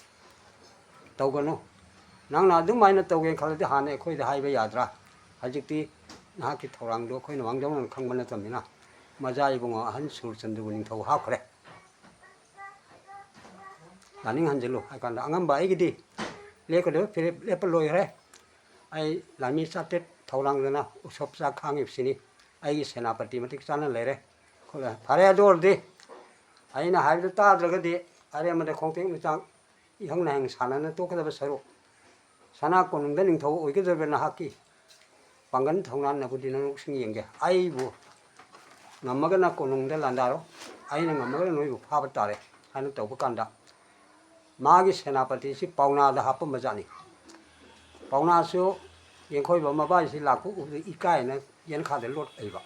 ꯇꯧꯒꯅꯨ ꯅꯪꯅ ꯑꯗꯨꯃꯥꯏꯅ ꯇꯧꯒꯦ ꯈꯜꯂꯗꯤ ꯍꯥꯟꯅ ꯑꯩꯈꯣꯏꯗ ꯍꯥꯏꯕ ꯌꯥꯗ꯭ꯔꯥ ꯍꯧꯖꯤꯛꯇꯤ ꯅꯍꯥꯛꯀꯤ ꯊꯧꯔꯥꯡꯗꯣ ꯑꯩꯈꯣꯏꯅ ꯃꯥꯡꯖꯧꯅꯅ ꯈꯪꯕ ꯅꯠꯇꯕꯅꯤꯅ ꯃꯖꯥ ꯏꯕꯨꯡꯉꯣ ꯑꯍꯟ ꯁꯨꯔꯆꯟꯗ꯭ꯔꯕꯨ ꯅꯤꯡꯊꯧ ꯍꯥꯞꯈ꯭ꯔꯦ ꯂꯥꯅꯤꯡ ꯍꯟꯖꯤꯜꯂꯨ ꯍꯥꯏ ꯀꯥꯟꯗ ꯑꯉꯝꯕ ꯑꯩꯒꯤꯗꯤ ꯂꯦꯞꯀꯗꯕ ꯐꯤꯔꯦꯞ ꯂꯦꯞꯄ ꯂꯣꯏꯈ꯭ꯔꯦ ꯑꯩ ꯂꯥꯟꯃꯤ ꯆꯥꯇ꯭ꯔꯦꯠ ꯊꯧꯔꯥꯡꯗꯅ ꯎꯁꯣꯞ ꯆꯥꯛ ꯈꯥꯡꯉꯤꯕꯁꯤꯅꯤ ꯑꯩꯒꯤ ꯁꯦꯅꯥꯄꯇꯤ ꯃꯇꯤꯛ ꯆꯥꯅ ꯂꯩꯔꯦ ꯐꯔꯦ ꯑꯗꯨ ꯑꯣꯏꯔꯗꯤ ꯑꯩꯅ ꯍꯥꯏꯕꯗꯨ ꯇꯥꯗ꯭ꯔꯒꯗꯤ ꯑꯔꯦꯝꯕꯗ ꯈꯣꯡꯇꯦꯛ ꯃꯤꯆꯥꯛ ꯏꯍꯪ ꯅꯥꯍꯪ ꯁꯥꯟꯅꯅ ꯇꯣꯛꯀꯗꯕ ꯁꯔꯨꯛ ꯁꯅꯥ ꯀꯣꯅꯨꯡꯗ ꯅꯤꯡꯊꯧ ꯑꯣꯏꯒꯗꯕ ꯅꯍꯥꯛꯀꯤ ꯄꯥꯡꯒꯜ ꯊꯧꯅꯥꯟꯅꯕꯨꯗꯤ ꯅꯪꯁꯤꯡ ꯌꯦꯡꯒꯦ ꯑꯩꯕꯨ ꯉꯝꯃꯒꯅ ꯀꯣꯅꯨꯡꯗ ꯂꯥꯟꯗꯥꯔꯣ ꯑꯩꯅ ꯉꯝꯃꯒꯅ ꯅꯣꯏꯕꯨ ꯐꯥꯕ ꯇꯥꯔꯦ ꯍꯥꯏꯅ ꯇꯧꯕ ꯀꯥꯟꯗ 마기 세나파티시 파우나다 하품 바자니 파우나수 연코이 범마바시 라쿠 이까이나 연카들 롯 에바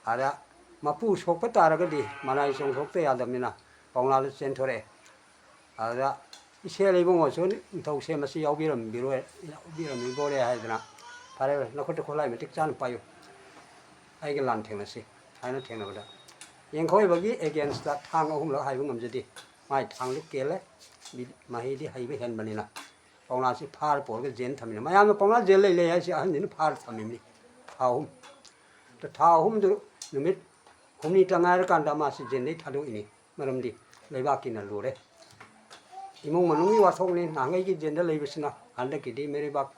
아라 마푸 속바 따라가디 마나이 송 속대 야답니다 파우나를 센터레 아라 이세리봉어서 인터세 마시 야우비람 비로에 비람 이보레 하이드나 바레 나코트 콜라이 메틱 잔 빠요 아이게 란탱나시 하이나 탱나보다 연코이 버기 에겐스트 탕 어훔러 하이고 넘저디 마이 탕루 깰레 마히디 하이베 헨바니나 파우나시 파르 보르게 젠 탐이나 마야노 파우나 젤레 레야시 아니는 파르 탐이니 파움 또 타움도 누밋 곰니 땅아르 간다 마시 젠네 타도이니 마름디 레바키나 로레 이몽 만웅이 와송니 나가기 젠데 레비스나 안데기디 메리박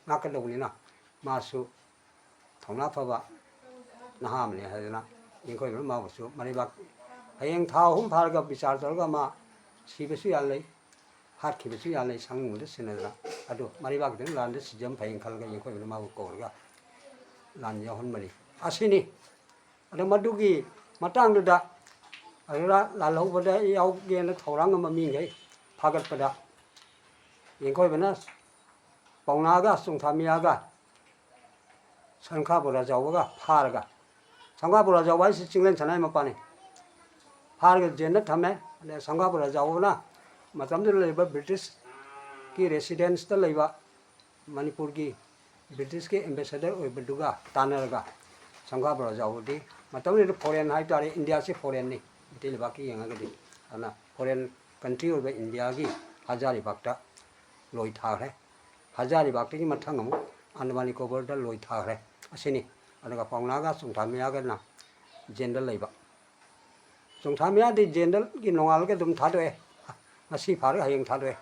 나카도니나 마수 통나파바 나함니 하잖아 인코이 마부수 마리박 hayang thao pharga bichar torga ma sibesu yalai hat kibesu yalai sangmude sinadra adu maribak den lande sijam phaying khalga yekoi ma korga lan yahon mani asini adu madugi matang da ara lalau bada yaw gen thorang ma mi ngai phagat pada yekoi bana pauna ga sungthamia ga sankha bora jawga pharga sangha bora jawai si chinglen chanai ma pani 파르게 젠나 타메 네 상가부라 자오나 마탐들 레바 브리티시 की residence ता लेबा मणिपुर की British के ambassador ओइबदुगा तानरगा संगा बरा जावदी मतम ने foreign high तारे इंडिया से फॉरेन नि इटेल बाकी यंगागदी अना फॉरेन कंट्री ओइबा इंडिया की हजारी बागता लोइ थारे हजारी बागते की मथंग अमु अंडमान निकोबार दा लोइ थारे असिनी अनगा पाउनागा सुंथामियागा ना जेंडल लेबा 송타미야디 젠들 기 농알게 좀 타도에 마시 파르 하영 타도에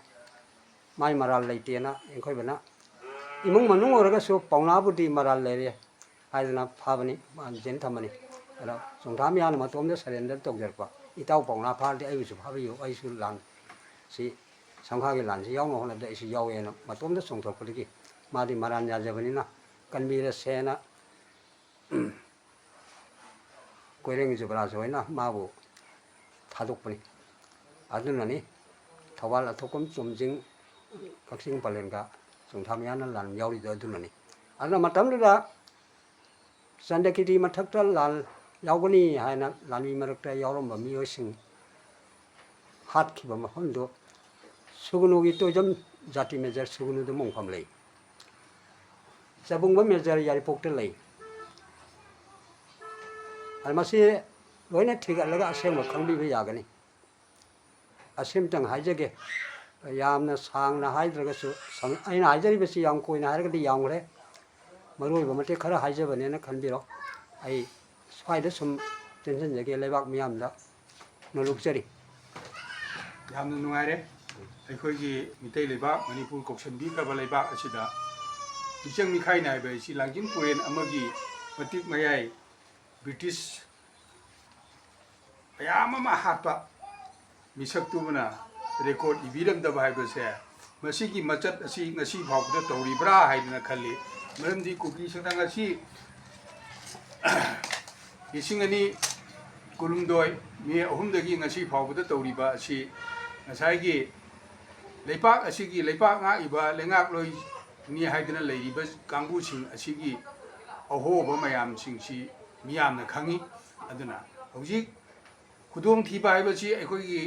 마이 마랄 레이티나 엔코이바나 이몽 만웅 오르가 소 파우나부디 마랄 레레 하이드나 파바니 젠 타마니 알아 송타미야나 마톰데 서렌데 똑저과 이따우 파우나 파르디 아이비수 파비요 아이수 란시 상하게 란시 야옹 호나데 이시 야오에나 마톰데 송토르기 마디 마란 야자바니나 간비레 세나 고랭이 저브라서이나 마부 타독분이 아드나니 타발 토금 좀징 각싱 발렌가 송타미야나 란 야우리도 아드나니 아나 마탐르다 산데키디 마탁탈 란 야우거니 하이나 란미 마럭다 야우롬바 미요싱 핫키바 마혼도 수근우기 또좀 자티 메저 수근우도 몽팜레이 자봉바 메저 야리 폭텔레이 알마시 लोइने ठीक अलग असेम खंबीबे यागनी असेमतंग हाइजगे यामना सांगना हाइद्रगसु अइना हाइजरिबसि याम कोइना हारगदि यामरे मरोइबा मते खरा हाइजबनेना खनबिरो अइ स्वाइदा सुम टेंशन जगे लेबाक मियामदा नलुकजरी यामना नुआरे अखोइगी मितै लेबाक मणिपुर कोक्सनबी खबा लेबाक असिदा इचंग मिखाइ नाइबे सि लांजिन पुरेन अमगी मतिक मयाइ ब्रिटिश यामा हापा मिसक्तुबना रेकॉर्ड इबिरमदबा हाइबसे मसिगी मचत असि ngasi फावबदा तौरिब्रा हाइदना खल्ली मरमदि कुकी संथांग असि इसिंगनी कुलुमदोय मे अहुमदगी ngasi फावबदा तौरिबा असि ngसाइगी लेपाक असिगी लेपाक nga इबा लेंगाक लोइ नि हाइदना लेरिबा कांगुसिंग असिगी अहोबा मयाम सिंगसि मियामना खंगी अदुना हौजिक खुदोंग थीबा हाइबसि अखोइगी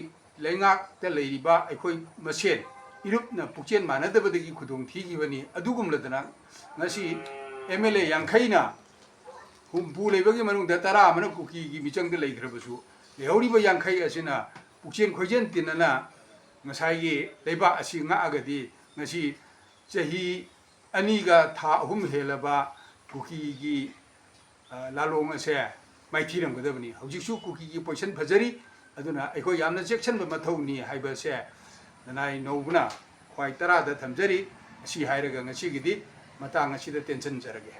लेंगाक ते लेरिबा अखोइ मसेन इरुपना पुक्चेन मानदबदगी खुदोंग थीगिबनी अदुगुमलदना ngasi एमएलए यांखैना हुमपु लेबगी मनुंगदा तरा मन कुकीगी मिचंगद लेग्रबसु लेहौरिबा यांखै असिना पुक्चेन खोइजेन तिनना ngसाइगी लेबा असि ngaagadi ngasi चही अनिगा था अहुम हेलबा कुकीगी लालोंग असे माइथीरमगदबनी हौजिकसु कुकीगी पोजिशन फजरी अदुना अखोइ यामना जेक्शनबा मथौनी हाइबसे ननाइ नौबना ख्वाइ तरादा थमजरी असि हाइरगा ngasiगिदि matang asida tension jarage